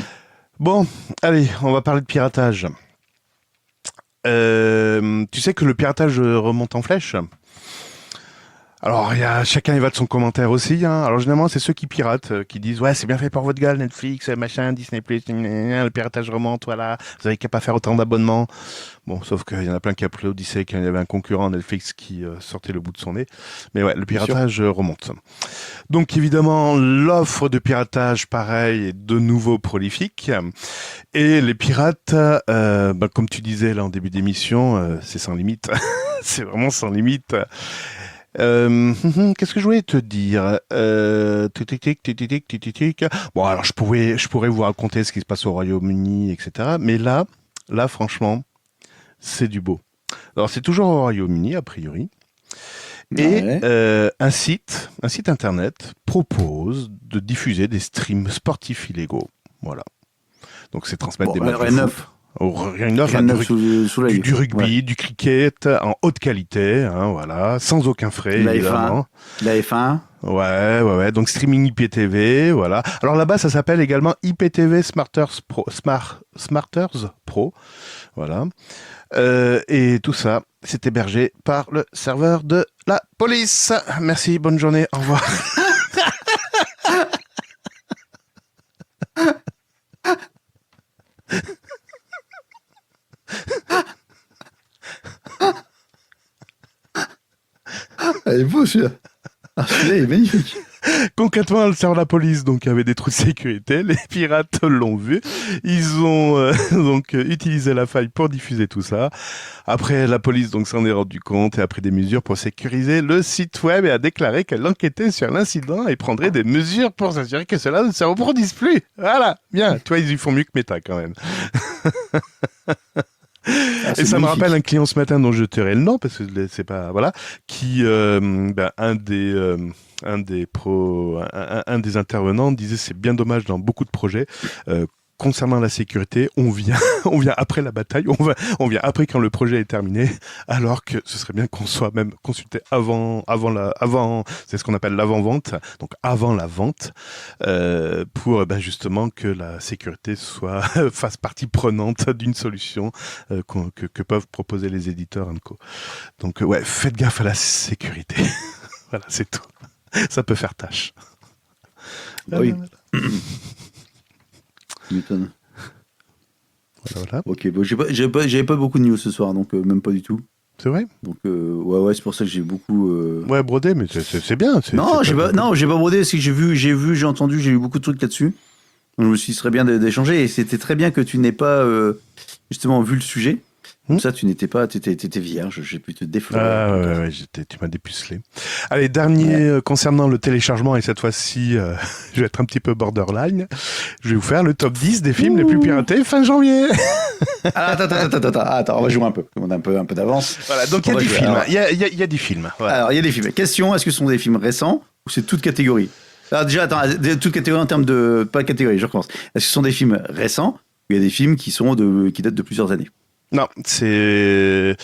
Bon, allez, on va parler de piratage. Tu sais que le piratage remonte en flèche. Alors, chacun y va de son commentaire aussi. Hein. Alors, généralement, c'est ceux qui piratent, qui disent « Ouais, c'est bien fait pour votre gueule, Netflix, machin, Disney+, le piratage remonte, voilà. Vous avez qu'à pas faire autant d'abonnements. » Bon, sauf qu'il y en a plein qui applaudissaient quand il y avait un concurrent Netflix qui sortait le bout de son nez. Mais ouais, le piratage remonte. Donc, évidemment, l'offre de piratage, pareil, est de nouveau prolifique. Et les pirates, comme tu disais là en début d'émission, c'est sans limite. C'est vraiment sans limite. Qu'est-ce que je voulais te dire? Bon, alors je pourrais vous raconter ce qui se passe au Royaume-Uni, etc. Mais là, franchement, c'est du beau. Alors c'est toujours au Royaume-Uni a priori. Et Ouais. un site internet propose de diffuser des streams sportifs illégaux. Voilà. Donc c'est transmettre Bon, des matchs rien de de foot. neuf. Rien de neuf, Rien hein, de neuf sous l'œil. du rugby, Ouais. du cricket en haute qualité, hein, voilà, sans aucun frais, La évidemment. F1. La F1. Ouais. Donc streaming IPTV, voilà. Alors là-bas, ça s'appelle également IPTV Smarters Pro, voilà. Et tout ça, c'est hébergé par le serveur de la police. Merci, bonne journée, au revoir. Elle est beau celui-là. Ah, celui-là est magnifique. Concrètement, le serveur de la police donc avait des trous de sécurité. Les pirates l'ont vu. Ils ont donc utilisé la faille pour diffuser tout ça. Après, la police donc s'en est rendu compte et a pris des mesures pour sécuriser le site web et a déclaré qu'elle enquêtait sur l'incident et prendrait des mesures pour s'assurer que cela ne se reproduise plus. Voilà, bien. Toi, ils y font mieux que Meta quand même. Ah, Et c'est ça me magnifique. rappelle un client ce matin dont je tairai le nom parce que c'est pas voilà qui un des intervenants disait c'est bien dommage dans beaucoup de projets concernant la sécurité, on vient après la bataille, on vient après quand le projet est terminé, alors que ce serait bien qu'on soit même consulté avant, c'est ce qu'on appelle l'avant-vente, donc avant la vente, pour justement que la sécurité fasse partie prenante d'une solution que peuvent proposer les éditeurs & co. Donc faites gaffe à la sécurité. Voilà, c'est tout. Ça peut faire tâche. Oui. Tu m'étonnes. Voilà. Ok, bon, j'avais pas beaucoup de news ce soir, donc même pas du tout. C'est vrai. Donc ouais, c'est pour ça que j'ai beaucoup. Ouais, brodé, mais c'est bien. J'ai pas brodé, c'est que j'ai entendu, j'ai eu beaucoup de trucs là-dessus. Donc, je me suis dit, ce serait bien d'échanger, et c'était très bien que tu n'aies pas justement vu le sujet. Comme ça, tu n'étais pas, t'étais vierge, j'ai pu te déflorer. Ah ouais, tu m'as dépucelé. Allez, dernier concernant le téléchargement, et cette fois-ci, je vais être un petit peu borderline. Je vais vous faire le top 10 des films les plus piratés fin janvier. Attends, on va jouer un peu. On a un peu d'avance. Voilà, donc il y a des films. Il y a des films. Voilà. Alors, il y a des films. Question, est-ce que ce sont des films récents ou c'est toute catégorie? Alors déjà, attends, toute catégorie en termes de... Pas catégorie, je recommence. Est-ce que ce sont des films récents ou il y a des films qui datent de plusieurs années? Non, c'est...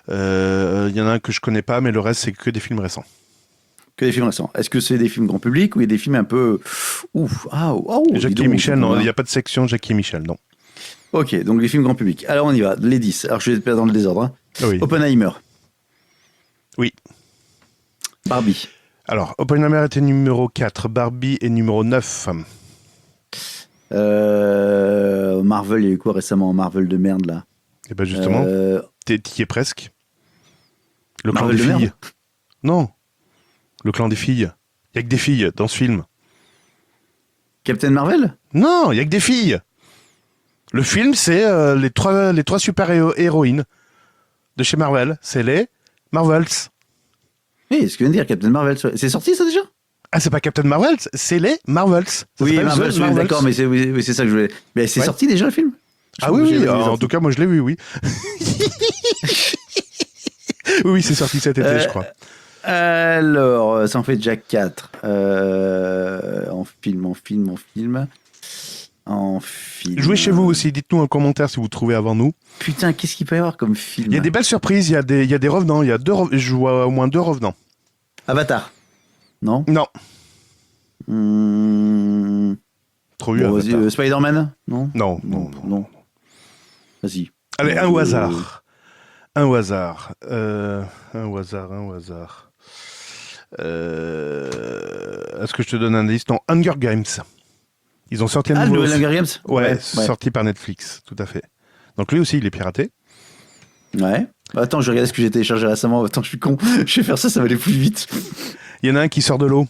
Il y en a un que je connais pas, mais le reste, c'est que des films récents. Que des films récents. Est-ce que c'est des films grand public ou il y a des films un peu... Jackie et Michel, non. Il n'y a pas de section Jackie et Michel, non. Ok, donc les films grand public. Alors on y va, les 10. Alors je vais te perdre dans le désordre. Hein. Oui. Oppenheimer. Oui. Barbie. Alors, Oppenheimer était numéro 4, Barbie est numéro 9. Marvel, il y a eu quoi récemment? Marvel de merde, là. Et ben justement, t'y es presque. Le clan Marvel des de filles. merde. Non. Le clan des filles. Il y a que des filles dans ce film. Captain Marvel? Non, il y a que des filles. Le film, c'est les trois super-héroïnes de chez Marvel. C'est les Marvels. Oui, ce que vient de dire Captain Marvel. C'est sorti, ça, déjà? Ah, c'est pas Captain Marvel, c'est les Marvels. Ça Oui, s'appelle Marvel, The Marvels. d'accord, mais c'est ça que je voulais... Mais c'est sorti déjà, le film? Ah oui, en tout cas, moi, je l'ai vu, oui. Oui, c'est sorti cet été, je crois. Alors, ça en fait déjà 4. En film. Jouez chez vous aussi, dites-nous en commentaire si vous trouvez avant nous. Putain, qu'est-ce qu'il peut y avoir comme film? Il y a des belles surprises, il y a des revenants, je vois au moins 2 revenants. Avatar. Non? Non. Trop eu, Bon, Avatar. vas-y, Spider-Man? Non? Non. Vas-y. Allez, un au hasard. Est-ce que je te donne un indice? Non, Hunger Games. Ils ont sorti un nouveau... le Hunger Games? Ouais, sorti par Netflix, tout à fait. Donc lui aussi, il est piraté. Ouais. Attends, je regarde ce que j'ai téléchargé récemment. Attends, je suis con. Je vais faire ça va aller plus vite. Il y en a un qui sort de l'eau.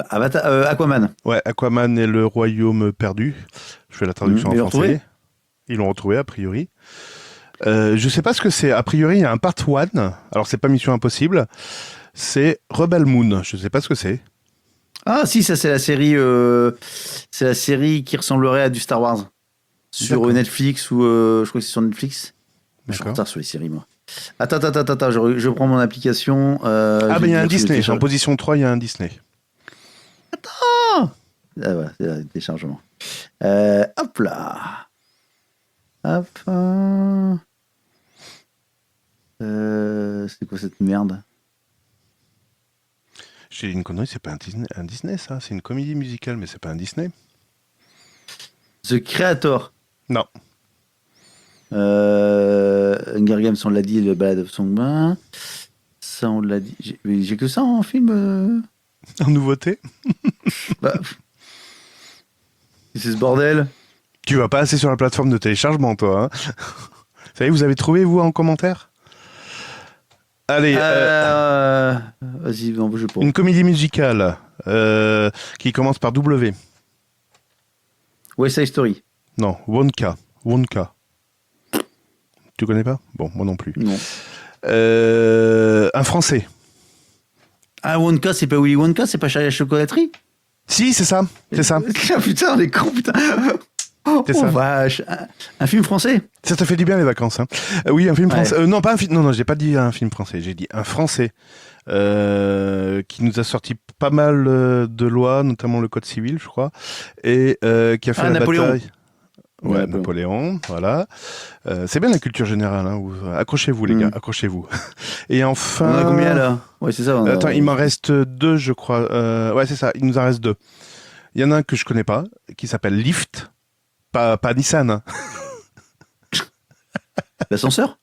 Avatar, Aquaman. Ouais, Aquaman et le royaume perdu. Je fais la traduction en français. Ils l'ont retrouvé, a priori. Je sais pas ce que c'est. A priori, il y a un part 1. Alors, c'est pas Mission Impossible. C'est Rebel Moon. Je sais pas ce que c'est. Ah, si, ça, c'est la série qui ressemblerait à du Star Wars. Sur Netflix ou je crois que c'est sur Netflix. Je suis en retard sur les séries, moi. Attends, je prends mon application. Il y a un Disney. En position 3, il y a un Disney. Attends! Ah, voilà, c'est le téléchargement. Hop là! Hop. C'est quoi cette merde? J'ai une connerie, c'est pas un Disney, ça. C'est une comédie musicale, mais c'est pas un Disney. The Creator. Non. Hunger Games, on l'a dit, le Ballad of Songbird. Ça, on l'a dit. J'ai que ça en film. En nouveauté. C'est ce bordel. Tu vas pas assez sur la plateforme de téléchargement, toi. Hein. Ça y est, vous avez trouvé, vous, en commentaire? Allez. Vas-y, non, je pas. Une comédie musicale qui commence par W. West Side Story. Non, Wonka. Tu connais pas? Bon, moi non plus. Non. Un français. Ah, Wonka, c'est pas Willy Wonka, c'est pas Charlie la chocolaterie? Si, c'est ça. C'est ça. Putain, on est con, putain. Oh, C'est ça. vache. Un film français. Ça te fait du bien les vacances, hein. Oui, un film Ouais. français. Non, pas un film. Non, j'ai pas dit un film français. J'ai dit un français qui nous a sorti pas mal de lois, notamment le Code civil, je crois, et qui a fait la Napoléon. bataille. Ouais, Ouais, Napoléon, voilà. C'est bien la culture générale. Hein. Accrochez-vous, les gars, accrochez-vous. Et enfin. On en a combien là? Ouais, c'est ça. Attends, il m'en reste 2, je crois. Ouais, c'est ça. Il nous en reste 2. Il y en a un que je connais pas, qui s'appelle Lyft. Pas Nissan. Hein. L'ascenseur?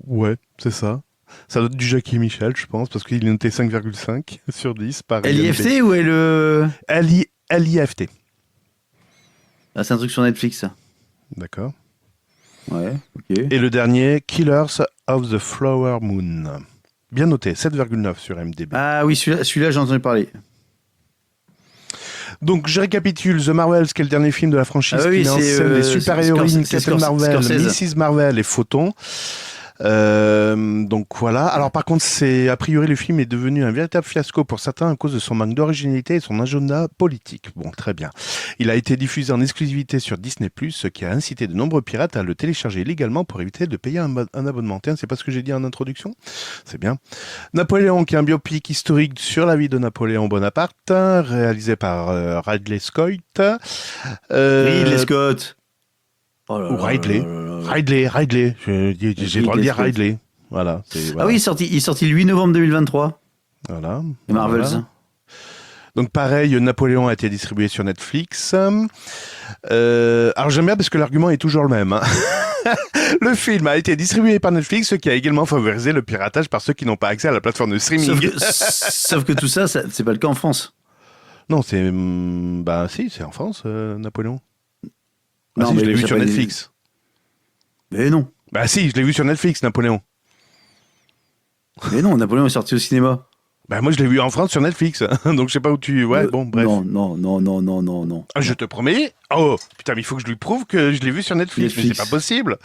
Ouais, c'est ça. Ça doit être du Jackie Michel, je pense, parce qu'il est noté 5,5 sur 10 par LIFT ou LE? LIFT. Ah, c'est un truc sur Netflix, ça. D'accord. Ouais, ok. Et le dernier, Killers of the Flower Moon. Bien noté, 7,9 sur MDB. Ah oui, celui-là, j'ai entendu parler. Donc, je récapitule. The Marvels, qui est le dernier film de la franchise Ah oui, qui met en c'est, scène les super-héroïnes c'est Captain Marvel, Scorsese. Mrs. Marvel et Photon. Donc voilà. Alors par contre, a priori le film est devenu un véritable fiasco pour certains à cause de son manque d'originalité et son agenda politique. Bon, très bien. Il a été diffusé en exclusivité sur Disney+, ce qui a incité de nombreux pirates à le télécharger illégalement pour éviter de payer un abonnement. Tiens, c'est pas ce que j'ai dit en introduction? C'est bien. Napoléon, qui est un biopic historique sur la vie de Napoléon Bonaparte, réalisé par Ridley Scott. Ridley Scott. Oh là Ou là Ridley. là là là. Ridley. J'ai le droit de dire Scott. Ridley. Voilà. Ah oui, il est sorti le 8 novembre 2023. Voilà. Les Marvels. Voilà. Donc pareil, Napoléon a été distribué sur Netflix. Alors j'aime bien parce que l'argument est toujours le même. Hein. Le film a été distribué par Netflix, ce qui a également favorisé le piratage par ceux qui n'ont pas accès à la plateforme de streaming. Sauf que tout ça, c'est pas le cas en France. Non, c'est... Bah si, c'est en France, Napoléon. Ah, Non, si, mais je l'ai vu ça sur peut être- Netflix. Mais non. Bah si, je l'ai vu sur Netflix, Napoléon. Mais non, Napoléon est sorti au cinéma. Bah moi je l'ai vu en France sur Netflix. Donc je sais pas où tu... Ouais, bon, bref. Non. Ah, je te promets. Oh, putain, mais il faut que je lui prouve que je l'ai vu sur Netflix. Mais Netflix. c'est pas possible.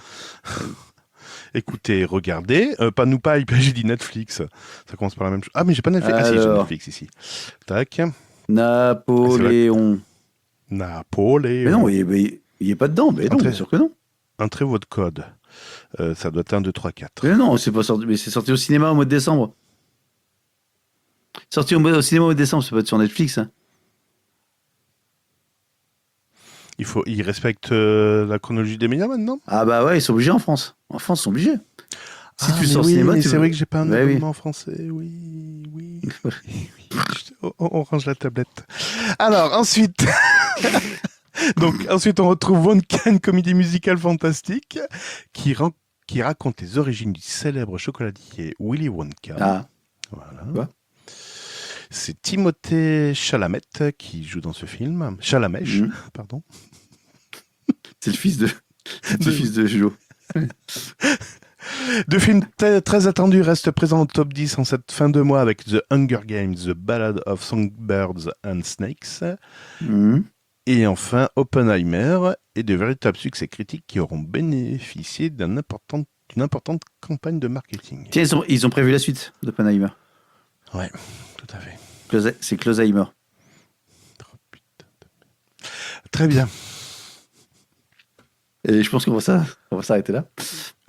Écoutez, regardez. Pas nous pas, j'ai dit Netflix. Ça commence par la même chose. Ah, mais j'ai pas Netflix. Ah si, j'ai Alors. Netflix ici. Tac. Napoléon. Napoléon. Mais non, il est pas dedans. Mais non, Entrez. bien sûr que non. Entrez votre code. Ça doit être 1, 2, 3, 4. Mais non, c'est pas sorti. Mais c'est sorti au cinéma au mois de décembre. Sorti au cinéma au mois de décembre, c'est pas sur Netflix. Hein. Il respecte la chronologie des médias maintenant. Ah bah ouais, ils sont obligés en France. En France, ils sont obligés. Si tu mais sors au oui, cinéma, mais tu c'est vrai que j'ai pas un Bah oui. abonnement français. Oui. On range la tablette. Alors, ensuite... Donc, ensuite, on retrouve Wonka, une comédie musicale fantastique qui raconte les origines du célèbre chocolatier Willy Wonka. Ah, Voilà. Quoi C'est Timothée Chalamet qui joue dans ce film. Chalamèche, Mhm. pardon. c'est le fils de Joe. Deux films très attendus restent présents au top 10 en cette fin de mois avec The Hunger Games, The Ballad of Songbirds and Snakes. Mhm. Et enfin, Oppenheimer et de véritables succès critiques qui auront bénéficié d'une importante campagne de marketing. Tiens, ils ont prévu la suite d'Oppenheimer. Ouais, tout à fait. C'est Closeheimer. Oh, putain de merde. Très bien. Et je pense qu'on va s'arrêter là.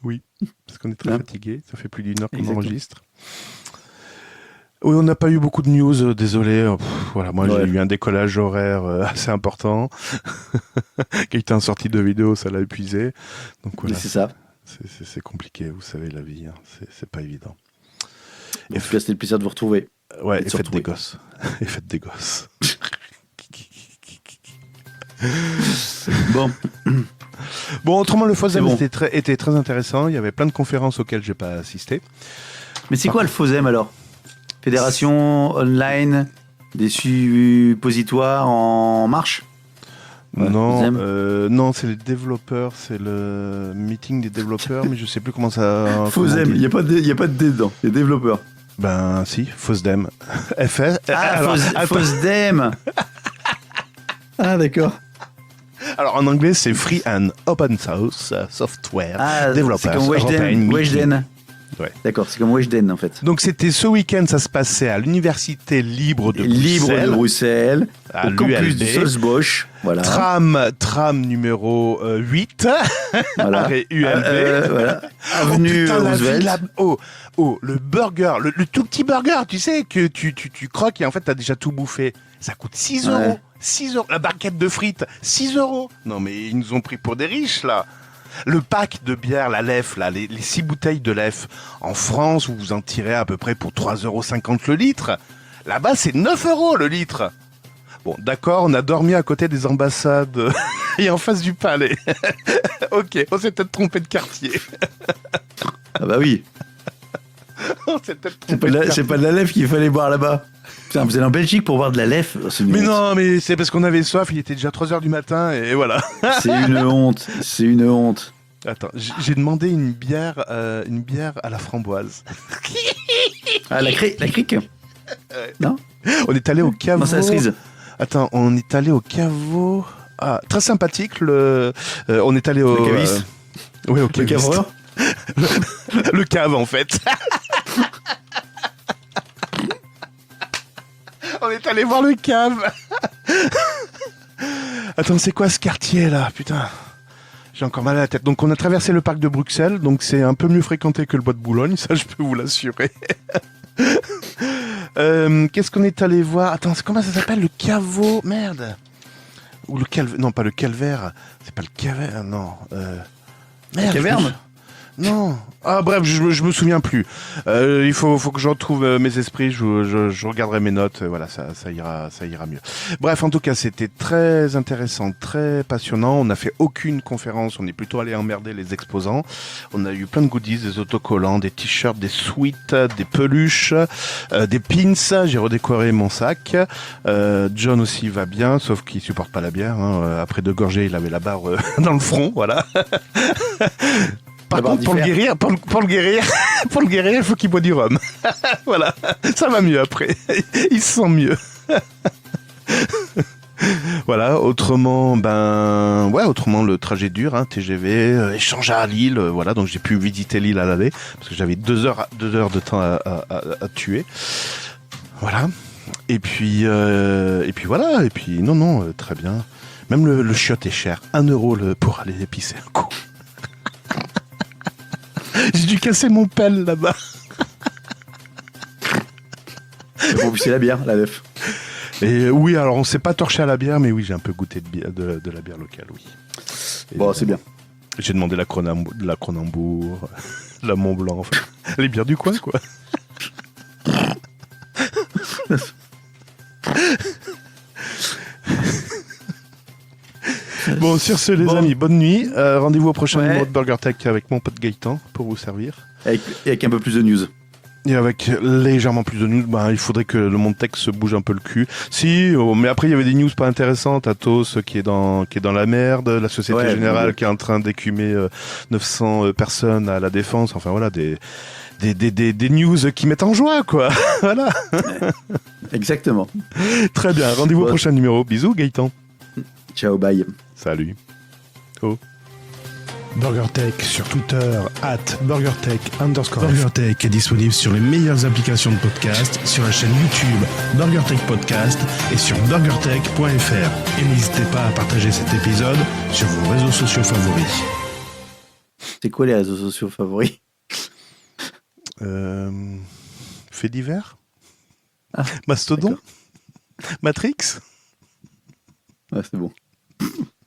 Oui, parce qu'on est très Hein fatigué. Ça fait plus d'1 heure qu'on Exactement. enregistre. Oui, on n'a pas eu beaucoup de news, désolé. Voilà, moi Ouais. j'ai eu un décollage horaire assez important. Quelqu'un sorti de vidéo, ça l'a épuisé. Donc Mais voilà, c'est ça. c'est compliqué, vous savez, la vie. Hein. C'est pas évident. En tout cas, c'était le plaisir de vous retrouver. Ouais, Et et de se faites des retrouver. gosses. Et faites des gosses. Bon, Bon, autrement, le FOSDEM bon. était très intéressant. Il y avait plein de conférences auxquelles j'ai pas assisté. mais c'est quoi le FOSEM alors? Fédération online des suppositoires en marche? Ouais, non, FOSDEM. non, c'est les développeurs, c'est le meeting des développeurs, mais je sais plus comment ça. FOSEM, comment on il dit. n'y a pas de D dedans, les développeurs. Ben si, FOSDEM. FS. alors, attends. FOSDEM. Ah d'accord. Alors en anglais, c'est Free and Open Source Software Ah, Developers c'est comme European Weshden. Meeting. Weshden. Ouais. D'accord, c'est comme Weshden en fait. Donc c'était ce week-end, ça se passait à l'Université libre de Bruxelles, à au campus l'ULB. du Solsbosch. Voilà. Tram numéro 8, Voilà. arrêt ULB. Voilà. Avenue putain, la Roosevelt. ville, le burger, le tout petit burger, tu sais, que tu croques et en fait t'as déjà tout bouffé. Ça coûte 6 euros. Ouais. 6 euros. La barquette de frites, 6 euros. Non mais ils nous ont pris pour des riches là. Le pack de bière, la Lef, là, les 6 bouteilles de Lef, en France, vous en tirez à peu près pour 3,50 € le litre. Là-bas, c'est 9 € le litre. Bon, d'accord, on a dormi à côté des ambassades et en face du palais. Ok, on s'est peut-être trompé de quartier. Ah bah oui. On s'est peut-être C'est trompé de quartier. pas de la lèvre qu'il fallait boire là-bas. Putain, vous allez en Belgique pour boire de la lèvre. C'est une Mais honte. non, mais c'est parce qu'on avait soif, il était déjà 3h du matin et voilà. C'est une honte. C'est une honte. Attends, j'ai demandé une bière à la framboise. Ah, la crique. Non. On est allé au caveau. Non, c'est la cerise. Attends, on est allé au caveau. Ah, très sympathique. On est allé au. Le caviste. Oui, au Le caviste. cavreur. Le cave, en fait. On est allé voir le cave. Attends, c'est quoi ce quartier là? Putain. J'ai encore mal à la tête. Donc on a traversé le parc de Bruxelles, donc c'est un peu mieux fréquenté que le bois de Boulogne, ça je peux vous l'assurer. Qu'est-ce qu'on est allé voir? Attends, comment ça s'appelle? Le caveau? Merde. Ou le calvaire? Non, pas le calvaire. C'est pas le calvaire, non. Merde. Caverne. Non. Ah bref, je me souviens plus. Il faut que je retrouve mes esprits. Je regarderai mes notes. Voilà, ça ira mieux. Bref, en tout cas, c'était très intéressant, très passionnant. On n'a fait aucune conférence. On est plutôt allé emmerder les exposants. On a eu plein de goodies, des autocollants, des t-shirts, des sweats, des peluches, des pins. J'ai redécoré mon sac. John aussi va bien, sauf qu'il supporte pas la bière. Hein. Après 2 gorgées, il avait la barre dans le front. Voilà. Par contre, pour le guérir, il faut qu'il boit du rhum. Voilà, ça va mieux après. Il se sent mieux. Voilà, autrement, le trajet dur, hein, TGV, échange à Lille, voilà, donc j'ai pu visiter Lille à l'aller, parce que j'avais 2 heures de temps à tuer. Voilà. Et puis voilà, et puis non, très bien. Même le chiotte est cher, 1 € pour aller pisser un coup. J'ai dû casser mon pelle là-bas. Pour pisser la bière, la lèvre. Et oui, alors on s'est pas torché à la bière, mais oui, j'ai un peu goûté de la bière locale, oui. Et Bon, c'est bien. J'ai demandé la Cronenbourg, la Mont Blanc, enfin, les bières du coin, quoi. Bon, sur ce, les amis, bonne nuit. Rendez-vous au prochain numéro de Burger Tech avec mon pote Gaëtan pour vous servir. Avec un peu plus de news. Et avec légèrement plus de news, il faudrait que le monde tech se bouge un peu le cul. Si, mais après il y avait des news pas intéressantes. Atos qui est dans la merde, la Société Générale qui est en train d'écumer 900 personnes à la défense. Enfin voilà, des news qui mettent en joie, quoi. Voilà. Exactement. Très bien. Rendez-vous au prochain numéro. Bisous, Gaëtan. Ciao, bye. Salut. BurgerTech sur Twitter, @BurgerTech_. BurgerTech est disponible sur les meilleures applications de podcast, sur la chaîne YouTube BurgerTech Podcast et sur burgertech.fr. Et n'hésitez pas à partager cet épisode sur vos réseaux sociaux favoris. C'est quoi les réseaux sociaux favoris? Fait divers. Mastodon. Matrix. Ouais, c'est bon.